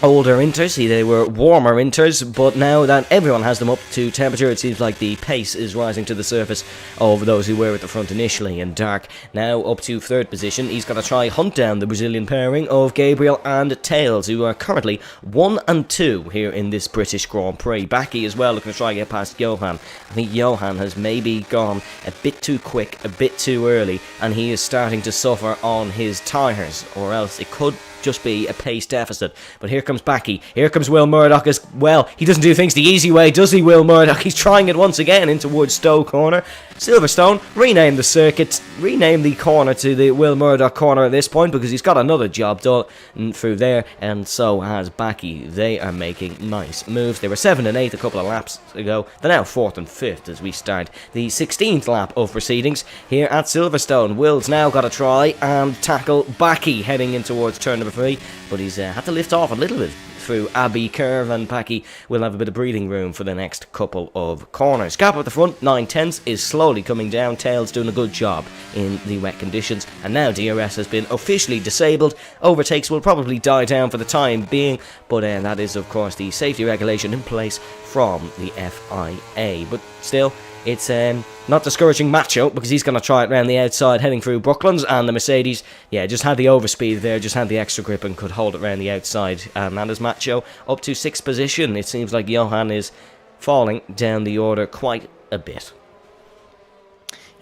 older inters. They were warmer inters, but now that everyone has them up to temperature, it seems like the pace is rising to the surface of those who were at the front initially. And Dark now up to 3rd position. He's got to try hunt down the Brazilian pairing of Gabriel and Tails, who are currently 1 and 2 here in this British Grand Prix. Baki as well looking to try and get past Johan. I think Johan has maybe gone a bit too quick, a bit too early, and he is starting to suffer on his tyres, or else it could just be a pace deficit. But here comes Baki. Here comes Will Murdoch as well. He doesn't do things the easy way, does he, Will Murdoch? He's trying it once again in towards Stowe corner. Silverstone, rename the circuit, rename the corner to the Will Murdoch corner at this point, because he's got another job done through there, and so has Baki. They are making nice moves. They were 7 and 8 a couple of laps ago. They're now 4th and 5th as we start the 16th lap of proceedings here at Silverstone. Will's now got to try and tackle Baki heading in towards turn number 3, but he's had to lift off a little bit through Abbey Curve, and Baki will have a bit of breathing room for the next couple of corners. Gap at the front, 9/10 is slowly coming down. Tails doing a good job in the wet conditions, and now DRS has been officially disabled. Overtakes will probably die down for the time being, but that is of course the safety regulation in place from the FIA. But still, it's not discouraging Macho, because he's going to try it around the outside heading through Brooklands, and the Mercedes, yeah, just had the overspeed there, just had the extra grip and could hold it around the outside. And that is Macho up to 6th position. It seems like Johan is falling down the order quite a bit.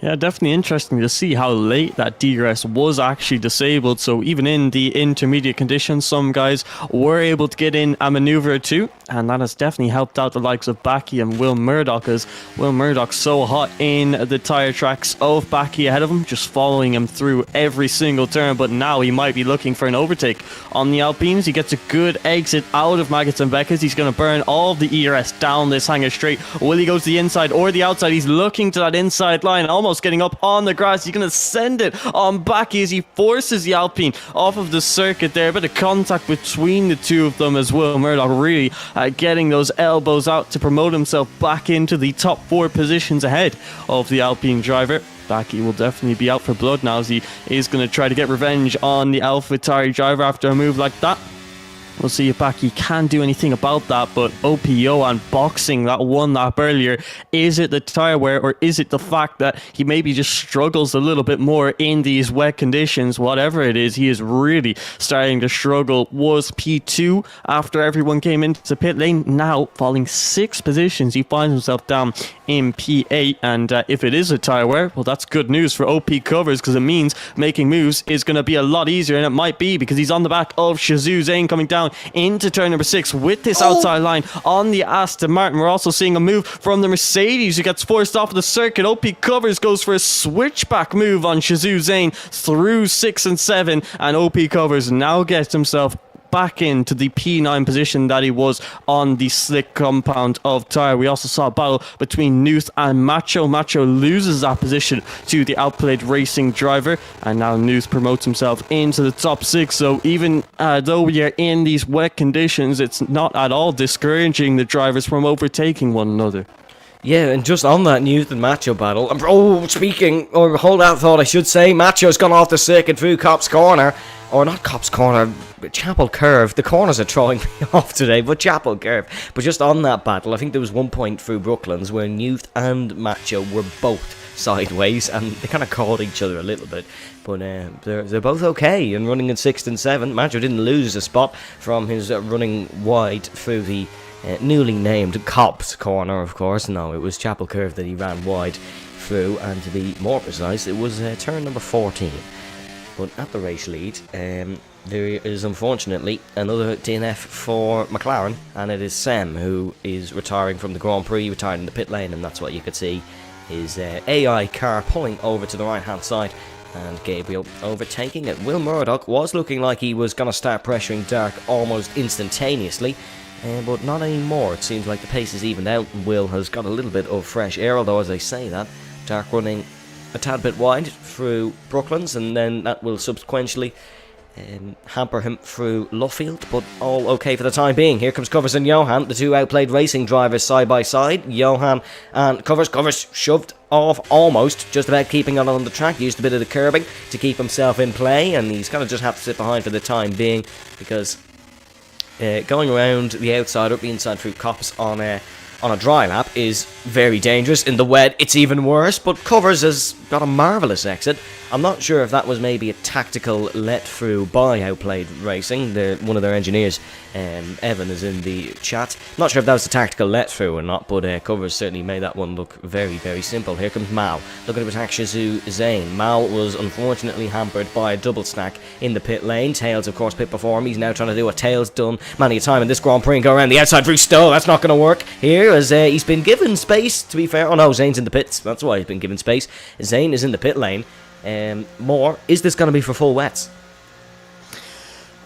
Yeah, definitely interesting to see how late that DRS was actually disabled. So even in the intermediate conditions, some guys were able to get in a maneuver or two, and that has definitely helped out the likes of Baki and Will Murdoch, as Will Murdoch's so hot in the tyre tracks of Baki ahead of him, just following him through every single turn. But now he might be looking for an overtake on the Alpines. He gets a good exit out of Maggots and Beckers. He's going to burn all of the ERS down this hangar straight. Will he go to the inside or the outside? He's looking to that inside line, almost getting up on the grass. He's going to send it on Baki as he forces the Alpine off of the circuit there. A bit of contact between the two of them, as Will Murdoch really getting those elbows out to promote himself back into the top 4 positions ahead of the Alpine driver. Baki will definitely be out for blood now, as he is going to try to get revenge on the AlphaTauri driver after a move like that. We'll see if Baki can do anything about that, but OPO and boxing that one lap earlier. Is it the tyre wear, or is it the fact that he maybe just struggles a little bit more in these wet conditions? Whatever it is, he is really starting to struggle. Was P2 after everyone came into pit lane, now falling 6 positions. He finds himself down in P8, and if it is a tyre wear, well, that's good news for OP Covers, because it means making moves is going to be a lot easier, and it might be because he's on the back of Shazoo Zane coming down into turn number 6 with this outside line on the Aston Martin. We're also seeing a move from the Mercedes, who gets forced off of the circuit. OP Covers goes for a switchback move on Shazoo Zane through 6 and 7, and OP Covers now gets himself back into the P9 position that he was on the slick compound of tyre. We also saw a battle between Nuth and Macho. Macho loses that position to the outplayed racing driver, and now Nuth promotes himself into the top 6. So even though we are in these wet conditions, it's not at all discouraging the drivers from overtaking one another. Yeah, and just on that Nuth and Macho battle, hold that thought, I should say, Macho's gone off the circuit through Cop's Corner, or not Cop's Corner, Chapel Curve. The corners are throwing me off today, but Chapel Curve. But just on that battle, I think there was one point through Brooklands where Nuth and Macho were both sideways, and they kind of caught each other a little bit, but they're both okay and running in 6th and 7th. Macho didn't lose a spot from his running wide through the newly named Cop's Corner, of course. No, it was Chapel Curve that he ran wide through, and to be more precise, it was turn number 14. But at the race lead, there is unfortunately another DNF for McLaren, and it is Sem who is retiring from the Grand Prix, retiring in the pit lane, and that's what you could see, his AI car pulling over to the right hand side, and Gabriel overtaking it. Will Murdoch was looking like he was going to start pressuring Dark almost instantaneously, but not anymore. It seems like the pace is evened out, and Will has got a little bit of fresh air, although as I say that, Dark running a tad bit wide through Brooklands, and then that will subsequently hamper him through Luffield, but all okay for the time being. Here comes Covers and Johan, the two outplayed racing drivers side by side. Johan and Covers shoved off almost, just about keeping it on the track, used a bit of the curbing to keep himself in play, and he's going to just have to sit behind for the time being, because going around the outside, up the inside through Cops on a dry lap is very dangerous. In the wet, it's even worse, but Covers has got a marvellous exit. I'm not sure if that was maybe a tactical let-through by Outplayed Racing. One of their engineers, Evan, is in the chat. Not sure if that was a tactical let-through or not, but Covers certainly made that one look very, very simple. Here comes Mal, looking to attack Shazoo Zane. Mal was unfortunately hampered by a double stack in the pit lane. Tails, of course, pit before him. He's now trying to do what Tails done many a time in this Grand Prix and go around the outside through Stowe. That's not going to work here, as he's been given space, to be fair. Oh no, Zane's in the pits. That's why he's been given space. Zane is in the pit lane. Is this going to be for full wets?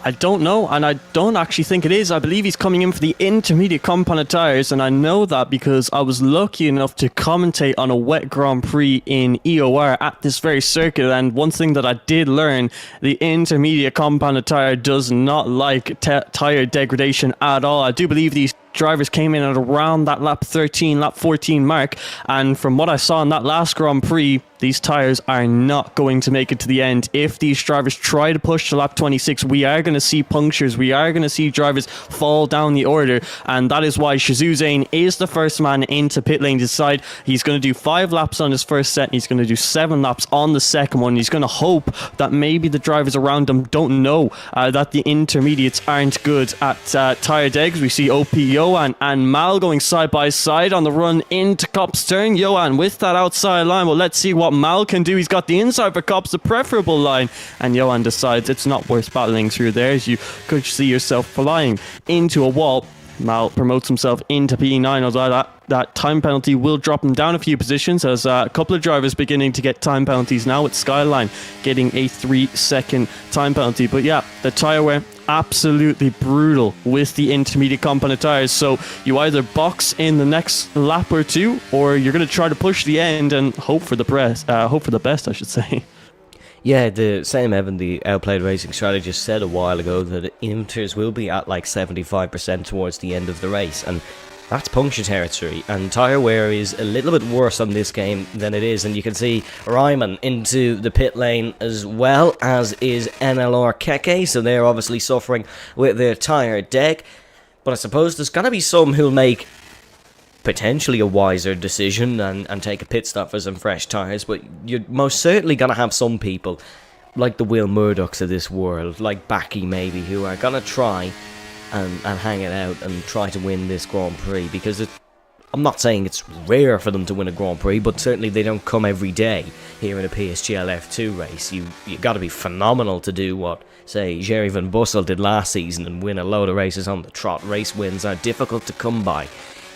I don't know, and I don't actually think it is. I believe he's coming in for the intermediate compounded tyres, and I know that because I was lucky enough to commentate on a wet Grand Prix in EOR at this very circuit, and one thing that I did learn, the intermediate compounded tyre does not like tyre degradation at all. I do believe these drivers came in at around that lap 13, lap 14 mark, and from what I saw in that last Grand Prix, these tyres are not going to make it to the end. If these drivers try to push to lap 26, we are going to see punctures. We are going to see drivers fall down the order, and that is why Shazoo Zane is the first man into pit lane to decide. He's going to do 5 laps on his first set, and he's going to do 7 laps on the second one. He's going to hope that maybe the drivers around him don't know that the intermediates aren't good at tyre degs. We see OP Johan and Mal going side by side on the run into Cop's turn. Johan with that outside line. Well, let's see what Mal can do. He's got the inside for Cop's, the preferable line, and Johan decides it's not worth battling through there, as you could see yourself flying into a wall. Mal promotes himself into P9, although that time penalty will drop him down a few positions, as a couple of drivers beginning to get time penalties now, with Skyline getting a 3-second time penalty. But yeah, the tyre wear absolutely brutal with the intermediate compounded tyres, so you either box in the next lap or two, or you're going to try to push the end and hope for the best, I should say. Yeah, the same Evan, the Outplayed Racing strategist, said a while ago that inters will be at like 75% towards the end of the race, and That's puncture territory, and tyre wear is a little bit worse on this game than it is, and you can see Ryman into the pit lane as well, as is NLR Keke, so they're obviously suffering with their tyre deck. But I suppose there's going to be some who'll make potentially a wiser decision and take a pit stop for some fresh tyres, but you're most certainly going to have some people, like the Will Murdochs of this world, like Baki maybe, who are going to try and hang it out and try to win this Grand Prix, because I'm not saying it's rare for them to win a Grand Prix, but certainly they don't come every day here in a PSGL F2 race. You got to be phenomenal to do what, say, Jerry Van Bussel did last season and win a load of races on the trot. Race wins are difficult to come by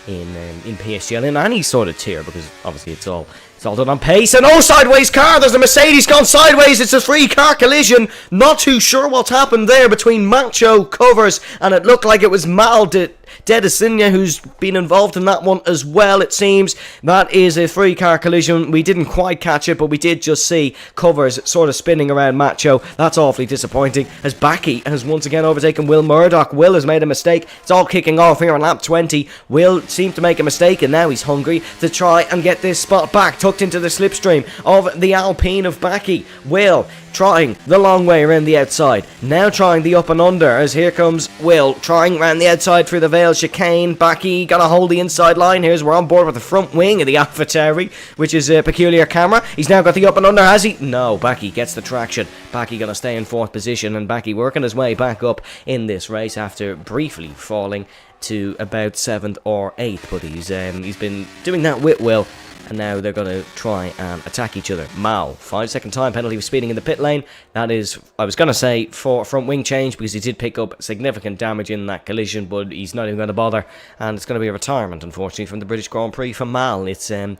in PSGL, in any sort of tier, because obviously it's all done on pace. And oh, sideways car, there's a Mercedes gone sideways. It's a free car collision. Not too sure what's happened there between Macho, Covers, and it looked like it was Mal Dedesinia who's been involved in that one as well, it seems. That is a free car collision. We didn't quite catch it, but we did just see Covers sort of spinning around Macho. That's awfully disappointing, as Baki has once again overtaken Will Murdoch. Will has made a mistake. It's all kicking off here on lap 20. Will seemed to make a mistake, and now he's hungry to try and get this spot back, tucked into the slipstream of the Alpine of Baki. Will trying the long way around the outside, now trying the up and under, as here comes Will trying around the outside through the Vale chicane. Baki gotta hold the inside line. We're on board with the front wing of the AlphaTauri, which is a peculiar camera. He's now got the up and under, has he? No, Baki gets the traction. Baki gonna stay in 4th position, and Baki working his way back up in this race after briefly falling to about 7th or 8th, but he's been doing that with Will, and now they're going to try and attack each other. Mao, 5-second time penalty for speeding in the pit lane. That is, I was going to say, for front wing change, because he did pick up significant damage in that collision, but he's not even going to bother, and it's going to be a retirement, unfortunately, from the British Grand Prix for Mal. It's been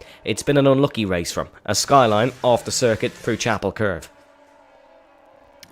an unlucky race from a Skyline off the circuit through Chapel Curve.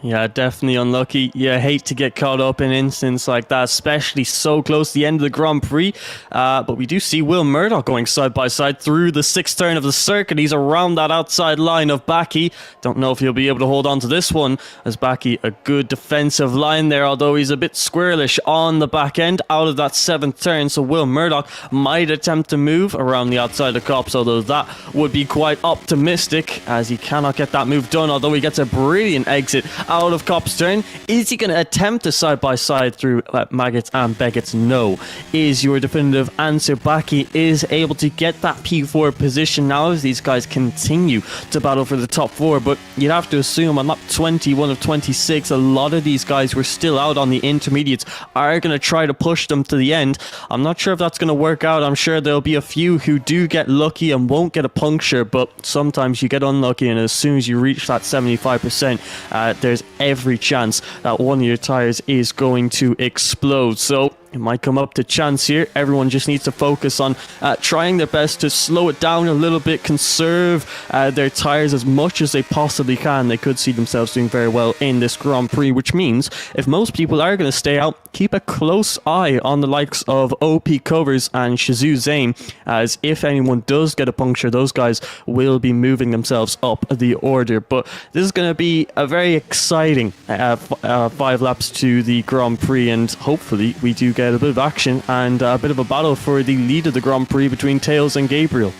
Yeah, definitely unlucky. You hate to get caught up in incidents like that, especially so close to the end of the Grand Prix. But we do see Will Murdoch going side by side through the 6th turn of the circuit. He's around that outside line of Baki. Don't know if he'll be able to hold on to this one, as Baki, a good defensive line there, although he's a bit squirrelish on the back end out of that 7th turn. So Will Murdoch might attempt to move around the outside of Copse, although that would be quite optimistic, as he cannot get that move done, although he gets a brilliant exit out of Cop's turn. Is he going to attempt a side-by-side through Maggots and Beggots? No, is your definitive answer. Baki is able to get that P4 position now as these guys continue to battle for the top 4, but you'd have to assume on lap 21 of 26, a lot of these guys were still out on the intermediates are going to try to push them to the end. I'm not sure if that's going to work out. I'm sure there'll be a few who do get lucky and won't get a puncture, but sometimes you get unlucky, and as soon as you reach that 75%, there's every chance that one of your tires is going to explode. So it might come up to chance here. Everyone just needs to focus on trying their best to slow it down a little bit, conserve their tires as much as they possibly can. They could see themselves doing very well in this Grand Prix, which means if most people are going to stay out, keep a close eye on the likes of OP Covers and Shazoo Zane, as if anyone does get a puncture, those guys will be moving themselves up the order. But this is going to be a very exciting 5 laps to the Grand Prix, and hopefully we do get a bit of action and a bit of a battle for the lead of the Grand Prix between Tails and Gabriel.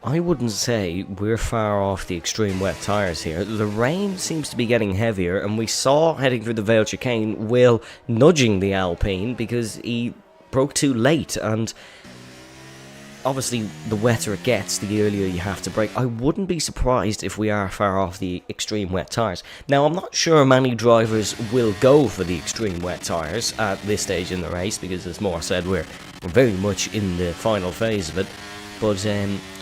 I wouldn't say we're far off the extreme wet tyres here. The rain seems to be getting heavier, and we saw heading through the Vale chicane Will nudging the Alpine because he broke too late, and obviously the wetter it gets, the earlier you have to brake. I wouldn't be surprised if we are far off the extreme wet tyres. Now, I'm not sure many drivers will go for the extreme wet tyres at this stage in the race, because as Moore said, we're very much in the final phase of it. But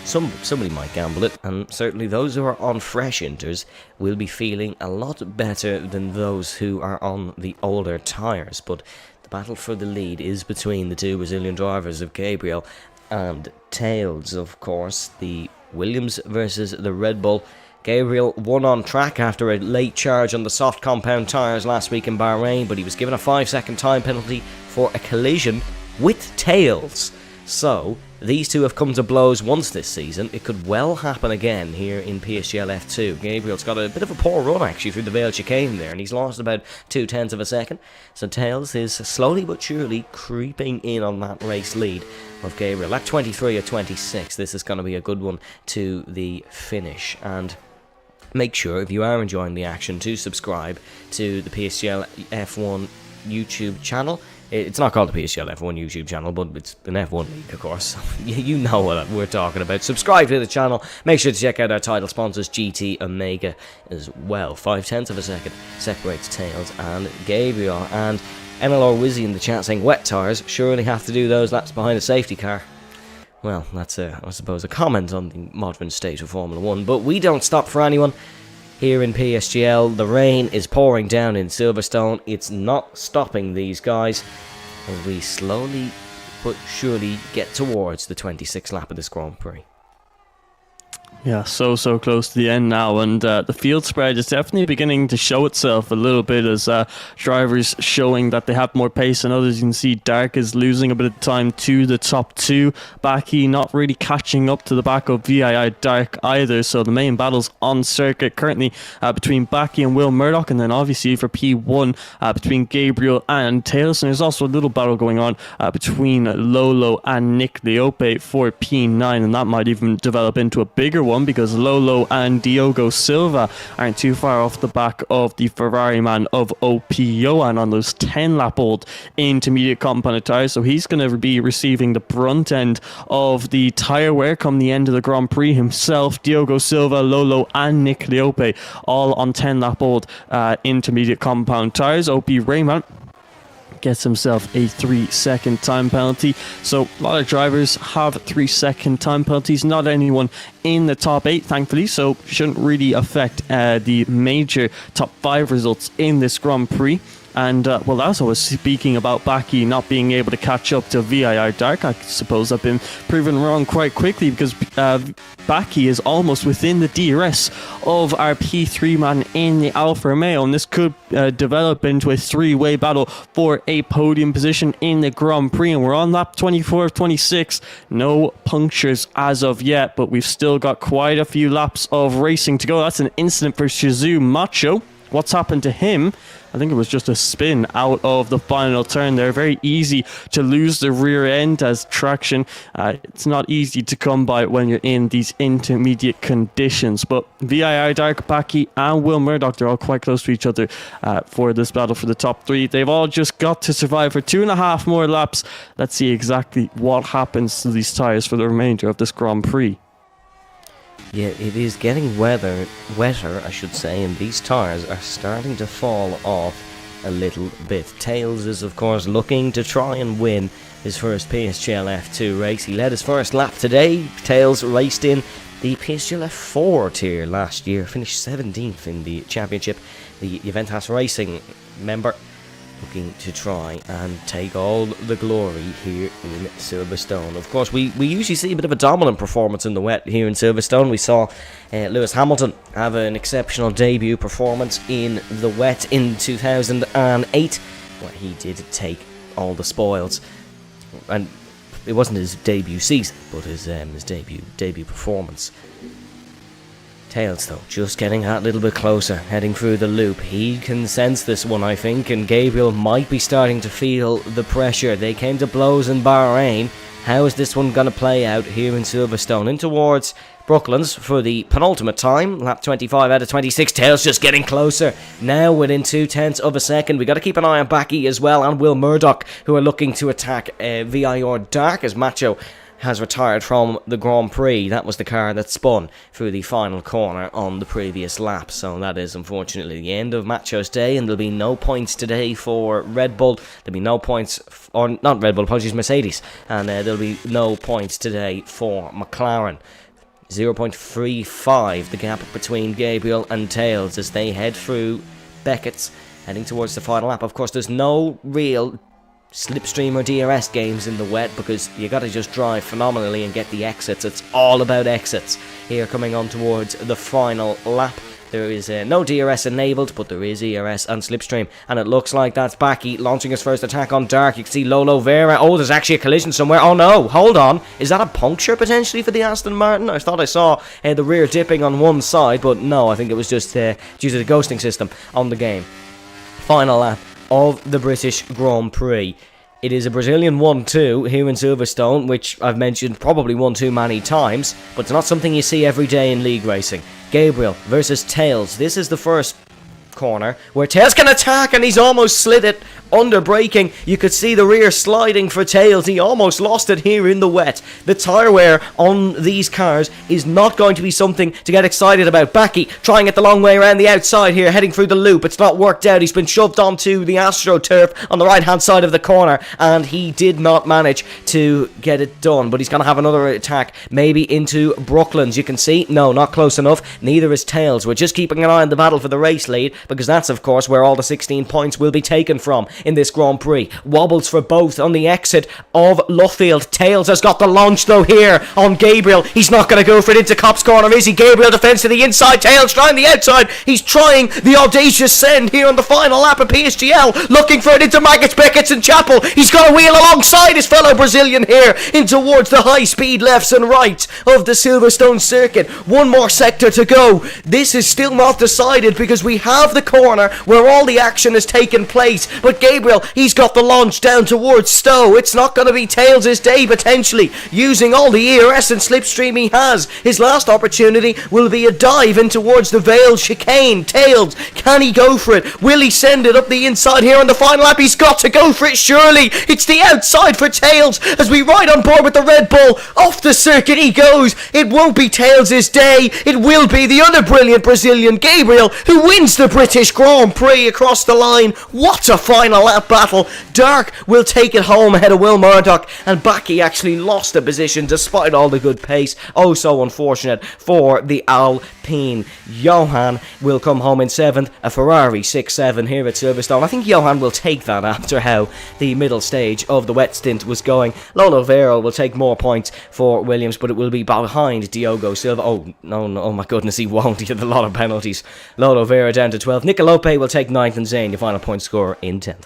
somebody might gamble it, and certainly those who are on fresh inters will be feeling a lot better than those who are on the older tyres. But the battle for the lead is between the two Brazilian drivers of Gabriel and Tails, of course. The Williams versus the Red Bull. Gabriel won on track after a late charge on the soft compound tyres last week in Bahrain, but he was given a 5-second time penalty for a collision with Tails. So These two have come to blows once this season. It could well happen again here in PSGL F2. Gabriel's got a bit of a poor run actually through the Vale chicane there, and he's lost about 0.2 of a second. So Tails is slowly but surely creeping in on that race lead of Gabriel. At 23 or 26, this is going to be a good one to the finish. And make sure, if you are enjoying the action, to subscribe to the PSGL F1 YouTube channel. It's not called the PSGL F1 YouTube channel, but it's an F1 league, of course. So you know what we're talking about. Subscribe to the channel. Make sure to check out our title sponsors, GT Omega, as well. 0.5 of a second separates Tails and Gabriel. And NLR Wizzy in the chat saying, wet tyres surely have to do those laps behind a safety car. Well, that's, I suppose, a comment on the modern state of Formula 1. But we don't stop for anyone. Here in PSGL, the rain is pouring down in Silverstone. It's not stopping these guys as we slowly but surely get towards the 26th lap of this Grand Prix. Yeah, so close to the end now, and the field spread is definitely beginning to show itself a little bit as drivers showing that they have more pace and others. You can see Dark is losing a bit of time to the top two. Baki not really catching up to the back of VII Dark either, so the main battles on circuit currently between Baki and Will Murdoch, and then obviously for P1 between Gabriel and Tails. And there's also a little battle going on between Lolo and Nick Leope for P9, and that might even develop into a bigger one, because Lolo and Diogo Silva aren't too far off the back of the Ferrari man of OP Johan on those 10-lap-old intermediate compounded tyres. So he's going to be receiving the brunt end of the tyre wear come the end of the Grand Prix himself. Diogo Silva, Lolo and Nick Leope all on 10-lap-old intermediate compound tyres. OP Rayman gets himself a 3-second time penalty. So a lot of drivers have 3-second time penalties. Not anyone in the top 8, thankfully, so shouldn't really affect the major top 5 results in this Grand Prix. And, well, as I was speaking about Baki not being able to catch up to VIR Dark, I suppose I've been proven wrong quite quickly, because Baki is almost within the DRS of our P3 man in the Alfa Romeo, and this could develop into a 3-way battle for a podium position in the Grand Prix. And we're on lap 24 of 26. No punctures as of yet, but we've still got quite a few laps of racing to go. That's an incident for Shizu Macho. What's happened to him? I think it was just a spin out of the final turn there. Very easy to lose the rear end as traction. It's not easy to come by when you're in these intermediate conditions. But VIR Dark, Baki and Will Murdoch, they're all quite close to each other for this battle for the top 3. They've all just got to survive for 2.5 more laps. Let's see exactly what happens to these tyres for the remainder of this Grand Prix. Yeah, it is getting wetter, I should say, and these tyres are starting to fall off a little bit. Tails is, of course, looking to try and win his first PSGL F2 race. He led his first lap today. Tails raced in the PSGL F4 tier last year, finished 17th in the championship. The Juventus Racing member looking to try and take all the glory here in Silverstone. Of course, we usually see a bit of a dominant performance in the wet here in Silverstone. We saw Lewis Hamilton have an exceptional debut performance in the wet in 2008, where he did take all the spoils. And it wasn't his debut season, but his debut performance. Tails, though, just getting that little bit closer, heading through the loop. He can sense this one, I think, and Gabriel might be starting to feel the pressure. They came to blows in Bahrain. How is this one going to play out here in Silverstone? In towards Brooklands for the penultimate time. Lap 25 out of 26. Tails just getting closer. Now within 0.2 of a second. We got to keep an eye on Baki as well, and Will Murdoch, who are looking to attack VIR Dark as Macho has retired from the Grand Prix. That was the car that spun through the final corner on the previous lap. So that is unfortunately the end of Macho's day, and there'll be no points today for Red Bull. There'll be no points, or not Red Bull, apologies, Mercedes. And there'll be no points today for McLaren. 0.35 the gap between Gabriel and Tails as they head through Beckett's, heading towards the final lap. Of course, there's no real slipstream or DRS games in the wet, because you got to just drive phenomenally and get the exits. It's all about exits here coming on towards the final lap. There is no DRS enabled, but there is ERS and slipstream, and it looks like that's Backy launching his first attack on Dark. You can see Lolo Vera. Oh, there's actually a collision somewhere. Oh no, hold on. Is that a puncture potentially for the Aston Martin? I thought I saw the rear dipping on one side, but no, I think it was just due to the ghosting system on the game. Final lap of the British Grand Prix. It is a Brazilian 1-2 here in Silverstone, which I've mentioned probably one too many times, but it's not something you see every day in league racing. Gabriel versus Tails. This is the first corner where Tails can attack, and he's almost slid it under braking. You could see the rear sliding for Tails. He almost lost it here in the wet. The tyre wear on these cars is not going to be something to get excited about. Backy trying it the long way around the outside here, heading through the loop. It's not worked out. He's been shoved onto the AstroTurf on the right hand side of the corner, and he did not manage to get it done, but he's going to have another attack maybe into Brooklands. You can see, no, not close enough. Neither is Tails. We're just keeping an eye on the battle for the race lead, because that's of course where all the 16 points will be taken from in this Grand Prix. Wobbles for both on the exit of Luffield. Tails has got the launch though here on Gabriel. He's not going to go for it into Cop's corner, is he? Gabriel defends to the inside. Tails trying the outside. He's trying the audacious send here on the final lap of PSGL, looking for it into Maggots, Beckett's and Chapel. He's got a wheel alongside his fellow Brazilian here in towards the high speed lefts and rights of the Silverstone circuit. One more sector to go. This is still not decided because we have the corner where all the action has taken place, but Gabriel, he's got the launch down towards Stowe. It's not going to be Tails' day potentially, using all the ERS and slipstream he has. His last opportunity will be a dive in towards the Vale chicane. Tails, can he go for it? Will he send it up the inside here on the final lap? He's got to go for it, surely. It's the outside for Tails as we ride on board with the Red Bull. Off the circuit he goes. It won't be Tails' day. It will be the other brilliant Brazilian, Gabriel, who wins the British Grand Prix across the line. What a final lap battle. Dark will take it home ahead of Will Murdoch, and Backy actually lost the position despite all the good pace. Oh, so unfortunate for the Alpine. Johan will come home in 7th, a Ferrari 6-7 here at Silverstone. I think Johan will take that after how the middle stage of the wet stint was going. Lolo Vero will take more points for Williams, but it will be behind Diogo Silva. Oh, no, oh my goodness, he won't. He had a lot of penalties. Lolo Vera down to 12th. Nicolope will take 9th, and Zane, your final point scorer, in 10th.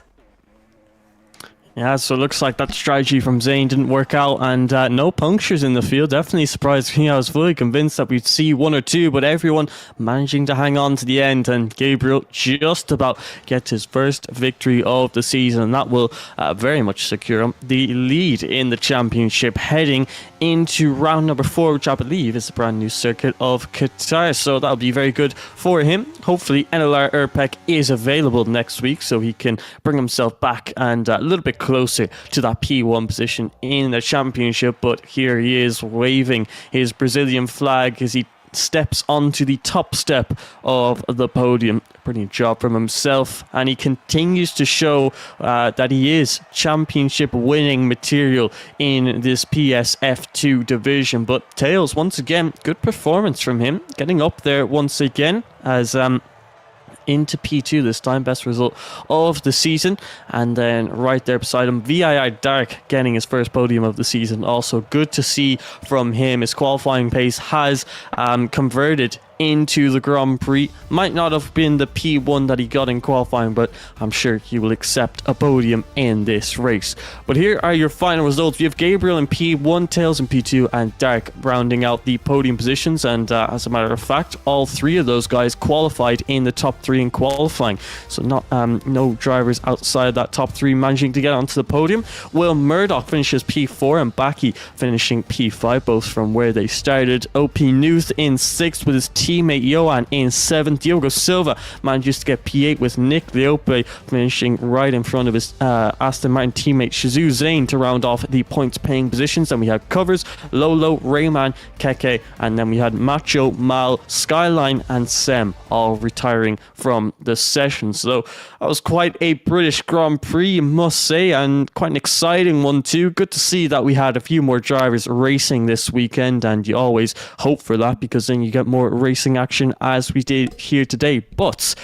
Yeah, so it looks like that strategy from Zane didn't work out, and no punctures in the field. Definitely surprised me. I was fully convinced that we'd see one or two, but everyone managing to hang on to the end, and Gabriel just about gets his first victory of the season, and that will very much secure him the lead in the championship heading into round number 4, which I believe is the brand new circuit of Qatar. So that'll be very good for him. Hopefully NLR Urpec is available next week so he can bring himself back and a little bit closer to that P1 position in the championship. But here he is waving his Brazilian flag as he steps onto the top step of the podium. Brilliant job from himself, and he continues to show that he is championship winning material in this PSF2 division. But Tails, once again, good performance from him, getting up there once again as into P2 this time, best result of the season. And then right there beside him, VII Dark getting his first podium of the season. Also good to see from him. His qualifying pace has converted into the Grand Prix. Might not have been the P1 that he got in qualifying, but I'm sure he will accept a podium in this race. But here are your final results. We have Gabriel in P1, Tails in P2, and Dark rounding out the podium positions. And as a matter of fact, all three of those guys qualified in the top 3 in qualifying. So not no drivers outside that top 3 managing to get onto the podium. Will Murdoch finishes P4 and Backy finishing P5, both from where they started. OP Newth in 6th with his teammate Johan in 7th. Diogo Silva manages to get P8 with Nick Leope finishing right in front of his Aston Martin teammate Shizu Zane to round off the points paying positions. Then we had Covers, Lolo, Rayman, Keke, and then we had Macho, Mal, Skyline and Sem all retiring from the session. So that was quite a British Grand Prix, you must say, and quite an exciting one too. Good to see that we had a few more drivers racing this weekend, and you always hope for that because then you get more racing action as we did here today. But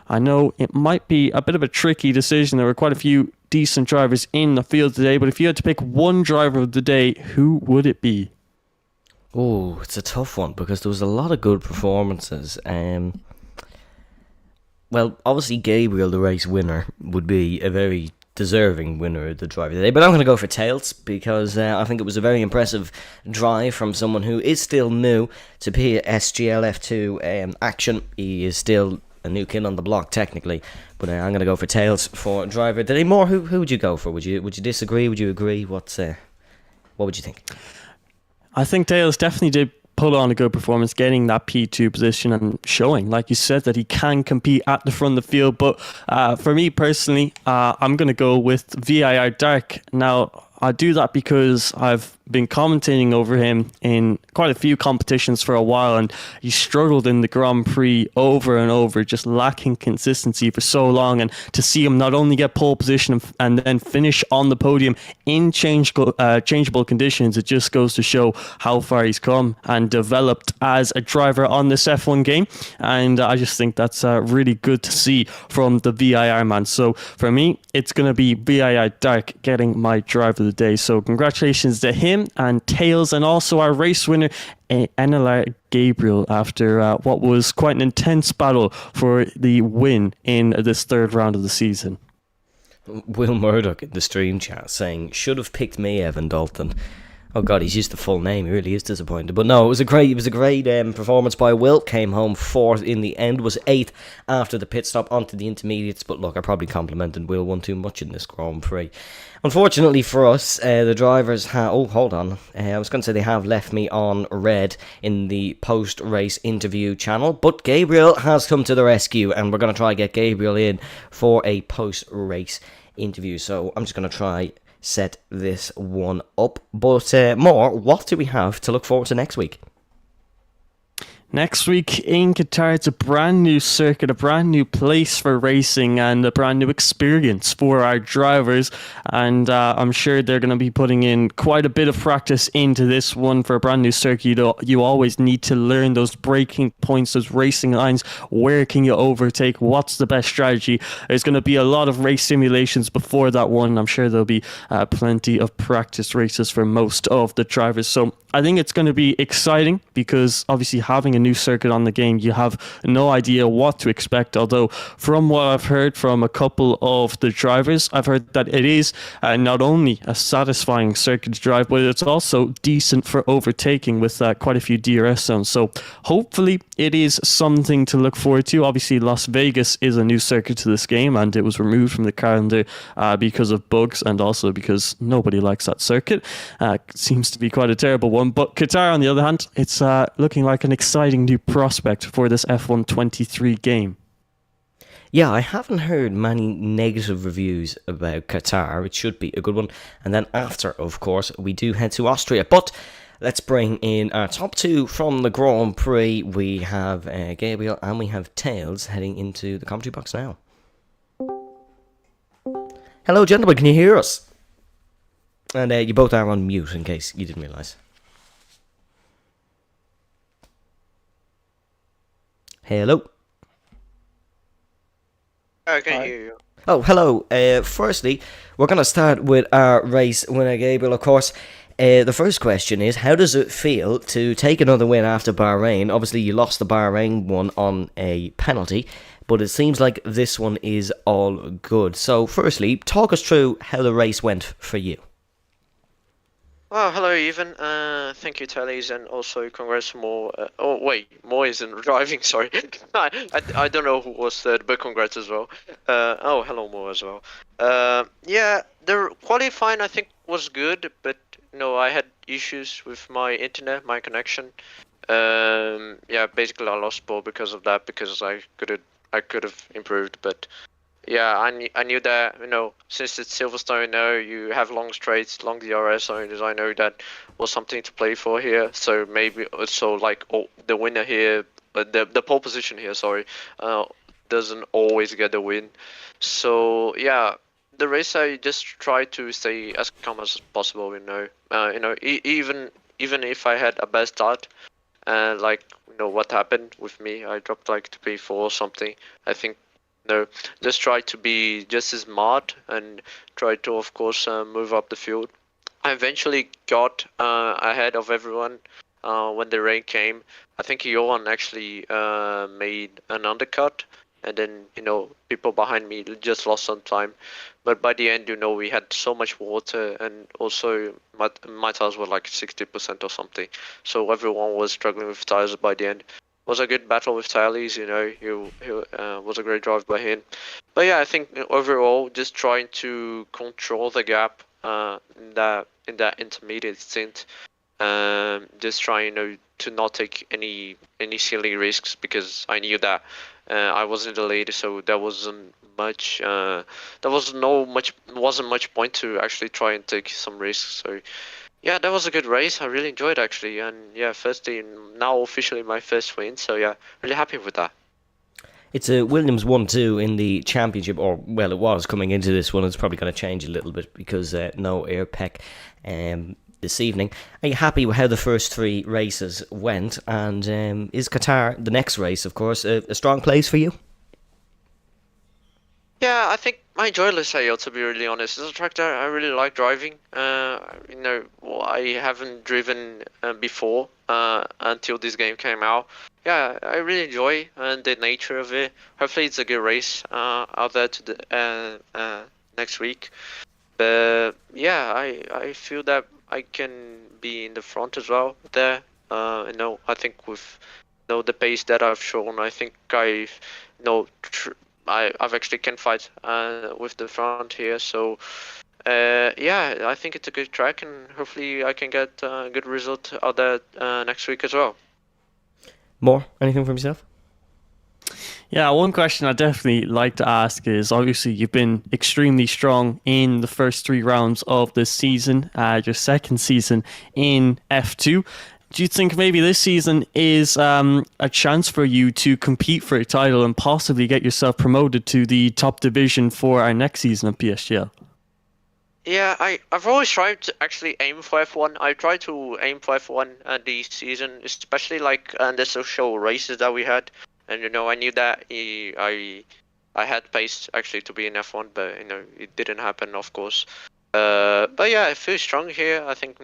I know it might be a bit of a tricky decision. There were quite a few decent drivers in the field today, but if you had to pick one driver of the day, who would it be? Oh, it's a tough one because there was a lot of good performances. Well, obviously Gabriel, the race winner, would be a very deserving winner of the drive of the day, but I'm going to go for Tails because I think it was a very impressive drive from someone who is still new to PSGL F2 action. He is still a new kid on the block technically, but I'm going to go for Tails for driver of the day. More, who would you go for? Would you disagree? Would you agree? What would you think? I think Tails definitely did put on a good performance, getting that P2 position and showing, like you said, that he can compete at the front of the field. But for me personally, I'm going to go with VIR Dark. Now, I do that because I've been commentating over him in quite a few competitions for a while, and he struggled in the Grand Prix over and over, just lacking consistency for so long. And to see him not only get pole position and then finish on the podium in changeable conditions, it just goes to show how far he's come and developed as a driver on this F1 game. And I just think that's really good to see from the VIR man. So for me, it's going to be VIR Dark getting my driver of the day. So congratulations to him and Tails, and also our race winner NLR Gabriel, after what was quite an intense battle for the win in this third round of the season. Will Murdoch in the stream chat saying, should have picked me, Evan Dalton. Oh god, he's used the full name. He really is disappointed. But no, it was a great performance by Will. Came home fourth in the end, was eighth after the pit stop onto the intermediates. But look, I probably complimented Will one too much in this Grand Prix. Unfortunately for us, the drivers have... Oh, hold on. I was going to say they have left me on red in the post-race interview channel. But Gabriel has come to the rescue, and we're going to try and get Gabriel in for a post-race interview. So I'm just going to try set this one up. But more, what do we have to look forward to next week? Next week in Qatar, it's a brand new circuit, a brand new place for racing, and a brand new experience for our drivers. And I'm sure they're going to be putting in quite a bit of practice into this one. For a brand new circuit, you always need to learn those braking points, those racing lines. Where can you overtake? What's the best strategy? There's going to be a lot of race simulations before that one. I'm sure there'll be plenty of practice races for most of the drivers. So I think it's going to be exciting because obviously having a new circuit on the game, you have no idea what to expect. Although from what I've heard from a couple of the drivers, I've heard that it is not only a satisfying circuit to drive, but it's also decent for overtaking with quite a few DRS zones. So hopefully it is something to look forward to. Obviously Las Vegas is a new circuit to this game, and it was removed from the calendar because of bugs, and also because nobody likes that circuit. It seems to be quite a terrible one. But Qatar, on the other hand, it's looking like an exciting new prospect for this F1 23 game. Yeah, I haven't heard many negative reviews about Qatar. It should be a good one. And then after, of course, we do head to Austria. But let's bring in our top two from the Grand Prix. We have Gabriel and we have Tails heading into the commentary box now. Hello, gentlemen. Can you hear us? And you both are on mute, in case you didn't realise. Hello. I can hear you. Oh, hello. Firstly, we're going to start with our race winner, Gabriel, of course. The first question is, how does it feel to take another win after Bahrain? Obviously, you lost the Bahrain one on a penalty, but it seems like this one is all good. So, firstly, talk us through how the race went for you. Well, hello, Evan. Thank you, Tellys, and also congrats, Mo. Mo isn't driving. Sorry, I don't know who was third, but congrats as well. Hello, Mo as well. Yeah, the qualifying I think was good, but I had issues with my internet, my connection. Yeah, basically I lost ball because of that, because I could have improved, but. Yeah, I knew that, since it's Silverstone, you have long straights, long DRS zones. I know that was something to play for here. So maybe also the winner here, the pole position here, doesn't always get the win. So yeah, the race I just tried to stay as calm as possible. Even if I had a bad start, what happened with me, I dropped to P4 or something. I think. No, just try to be just as smart and try to, of course, move up the field. I eventually got ahead of everyone when the rain came. I think Johan actually made an undercut. and then people behind me just lost some time. But by the end, we had so much water, and also my tires were like 60% or something, so everyone was struggling with tires by the end. It was a good battle with Thales, he was a great drive by him. But yeah, I think overall, just trying to control the gap in that intermediate stint. Just trying, to not take any silly risks, because I knew that I was in the lead, so there wasn't much. Wasn't much point to actually try and take some risks. So yeah, that was a good race. I really enjoyed actually, and yeah, now officially my first win. So yeah, really happy with that. It's a Williams 1-2 in the championship, or well, it was coming into this one. It's probably going to change a little bit because no Airpec this evening. Are you happy with how the first three races went? And is Qatar, the next race, of course, a strong place for you? Yeah, I think I enjoy Losail, to be really honest. It's a track that I really like driving. I haven't driven before until this game came out. Yeah, I really enjoy the nature of it. Hopefully, it's a good race out there next week. But yeah, I feel that I can be in the front as well there. I think with the pace that I've shown, I think I've actually can fight with the front here. So yeah, I think it's a good track, and hopefully I can get a good result out there next week as well. More? Anything from yourself? Yeah, one question I definitely like to ask is, obviously you've been extremely strong in the first three rounds of this season, your second season in F2. Do you think maybe this season is a chance for you to compete for a title and possibly get yourself promoted to the top division for our next season of PSGL? Yeah, I've always tried to actually aim for F1. I tried to aim for F1 this season, especially like the social races that we had. And I knew that I had pace actually to be in F1, but it didn't happen, of course. But yeah, I feel strong here. I think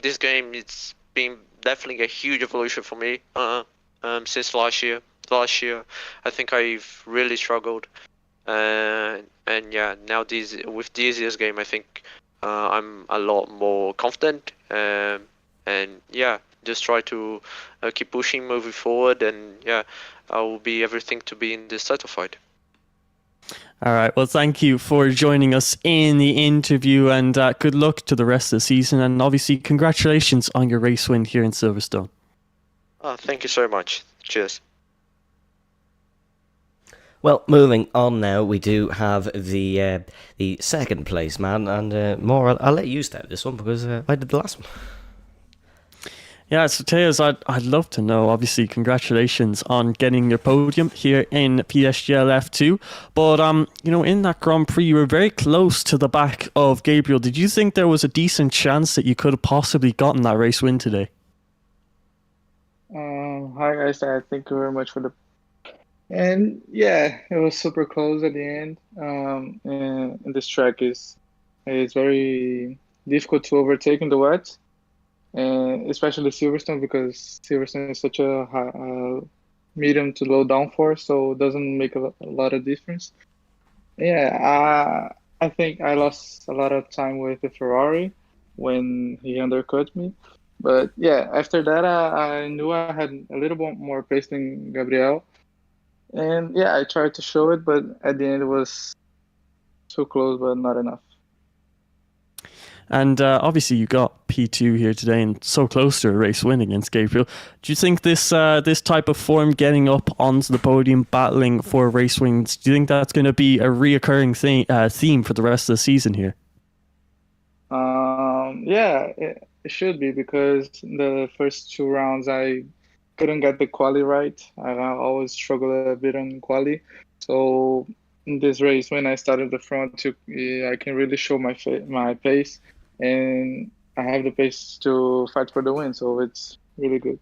this game, it's been definitely a huge evolution for me since last year. Last year, I think I've really struggled. And yeah, now with this year's game, I think I'm a lot more confident. And yeah, just try to keep pushing, moving forward, and yeah, I will be everything to be in this title fight. All right. Well, thank you for joining us in the interview, and good luck to the rest of the season. And obviously, congratulations on your race win here in Silverstone. Oh, thank you so much. Cheers. Well, moving on now, we do have the second place man, and more. I'll let you start this one because I did the last one. Yeah, so Tejas, I'd love to know, obviously, congratulations on getting your podium here in PSGL F2. But, in that Grand Prix, you were very close to the back of Gabriel. Did you think there was a decent chance that you could have possibly gotten that race win today? Hi guys, thank you very much for the. And yeah, it was super close at the end. And this track is very difficult to overtake in the wet. And especially Silverstone, because Silverstone is such a high, medium to low downforce, so it doesn't make a lot of difference. Yeah, I think I lost a lot of time with the Ferrari when he undercut me. But yeah, after that, I knew I had a little bit more pace than Gabriel. And yeah, I tried to show it, but at the end it was too close, but not enough. And obviously you got P2 here today and so close to a race win against Gabriel. Do you think this type of form, getting up onto the podium, battling for race wins, do you think that's going to be a reoccurring theme for the rest of the season here? Yeah, it should be, because the first two rounds I couldn't get the quali right. I always struggle a bit on quali. So in this race, when I started the front, I can really show my pace, and I have the pace to fight for the win. So it's really good.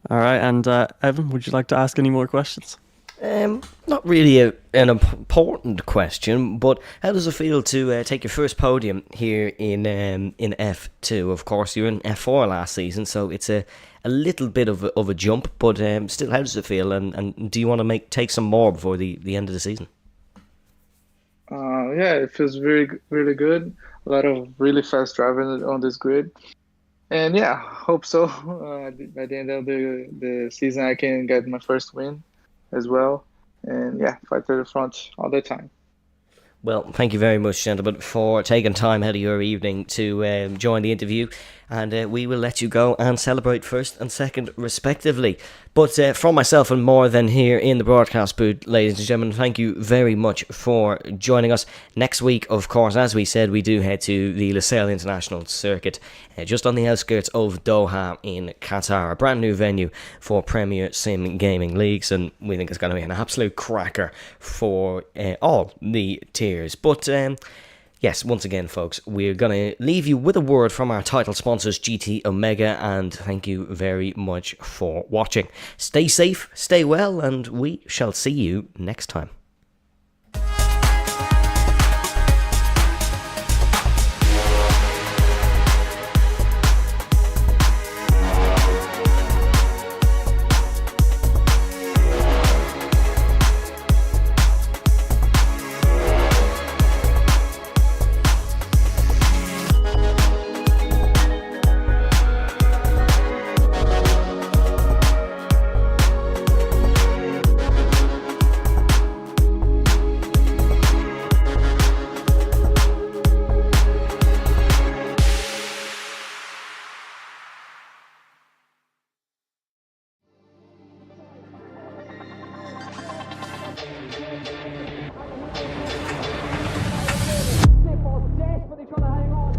All right, and Evan, would you like to ask any more questions? Not really an important question, but how does it feel to take your first podium here in F2? Of course, you were in F4 last season, so it's a little bit of a jump, but still, how does it feel? And do you want to take some more before the end of the season? Yeah, it feels really good. A lot of really fast driving on this grid. And yeah, hope so. By the end of the season, I can get my first win as well. And yeah, fight to the front all the time. Well, thank you very much, gentlemen, for taking time out of your evening to join the interview. And we will let you go and celebrate first and second, respectively. But from myself and more than here in the broadcast booth, ladies and gentlemen, thank you very much for joining us. Next week, of course, as we said, we do head to the Lusail International Circuit, just on the outskirts of Doha in Qatar, a brand new venue for Premier Sim Gaming Leagues, and we think it's going to be an absolute cracker for all the tiers. But yes, once again, folks, we're going to leave you with a word from our title sponsors, GT Omega, and thank you very much for watching. Stay safe, stay well, and we shall see you next time. Desperately trying to hang on.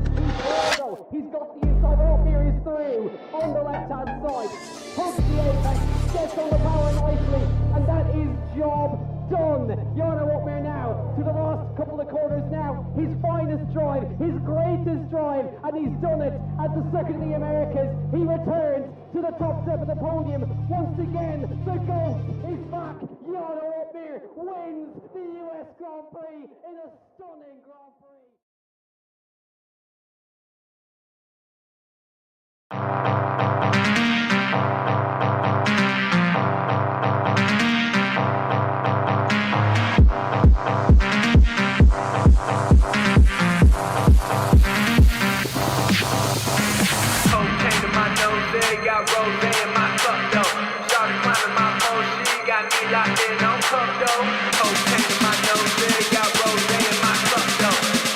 He's got the inside. Orpheus is through on the left-hand side. Hooks the apex, gets on the power nicely, and that is job done. Jarno Orpheus now to the last couple of corners now. His finest drive, his greatest drive, and he's done it at the Circuit of the Americas. He returns to the top step of the podium. Once again, the GOAT is back. Jarno Orpheus wins the US Grand Prix in a stunning Grand Prix.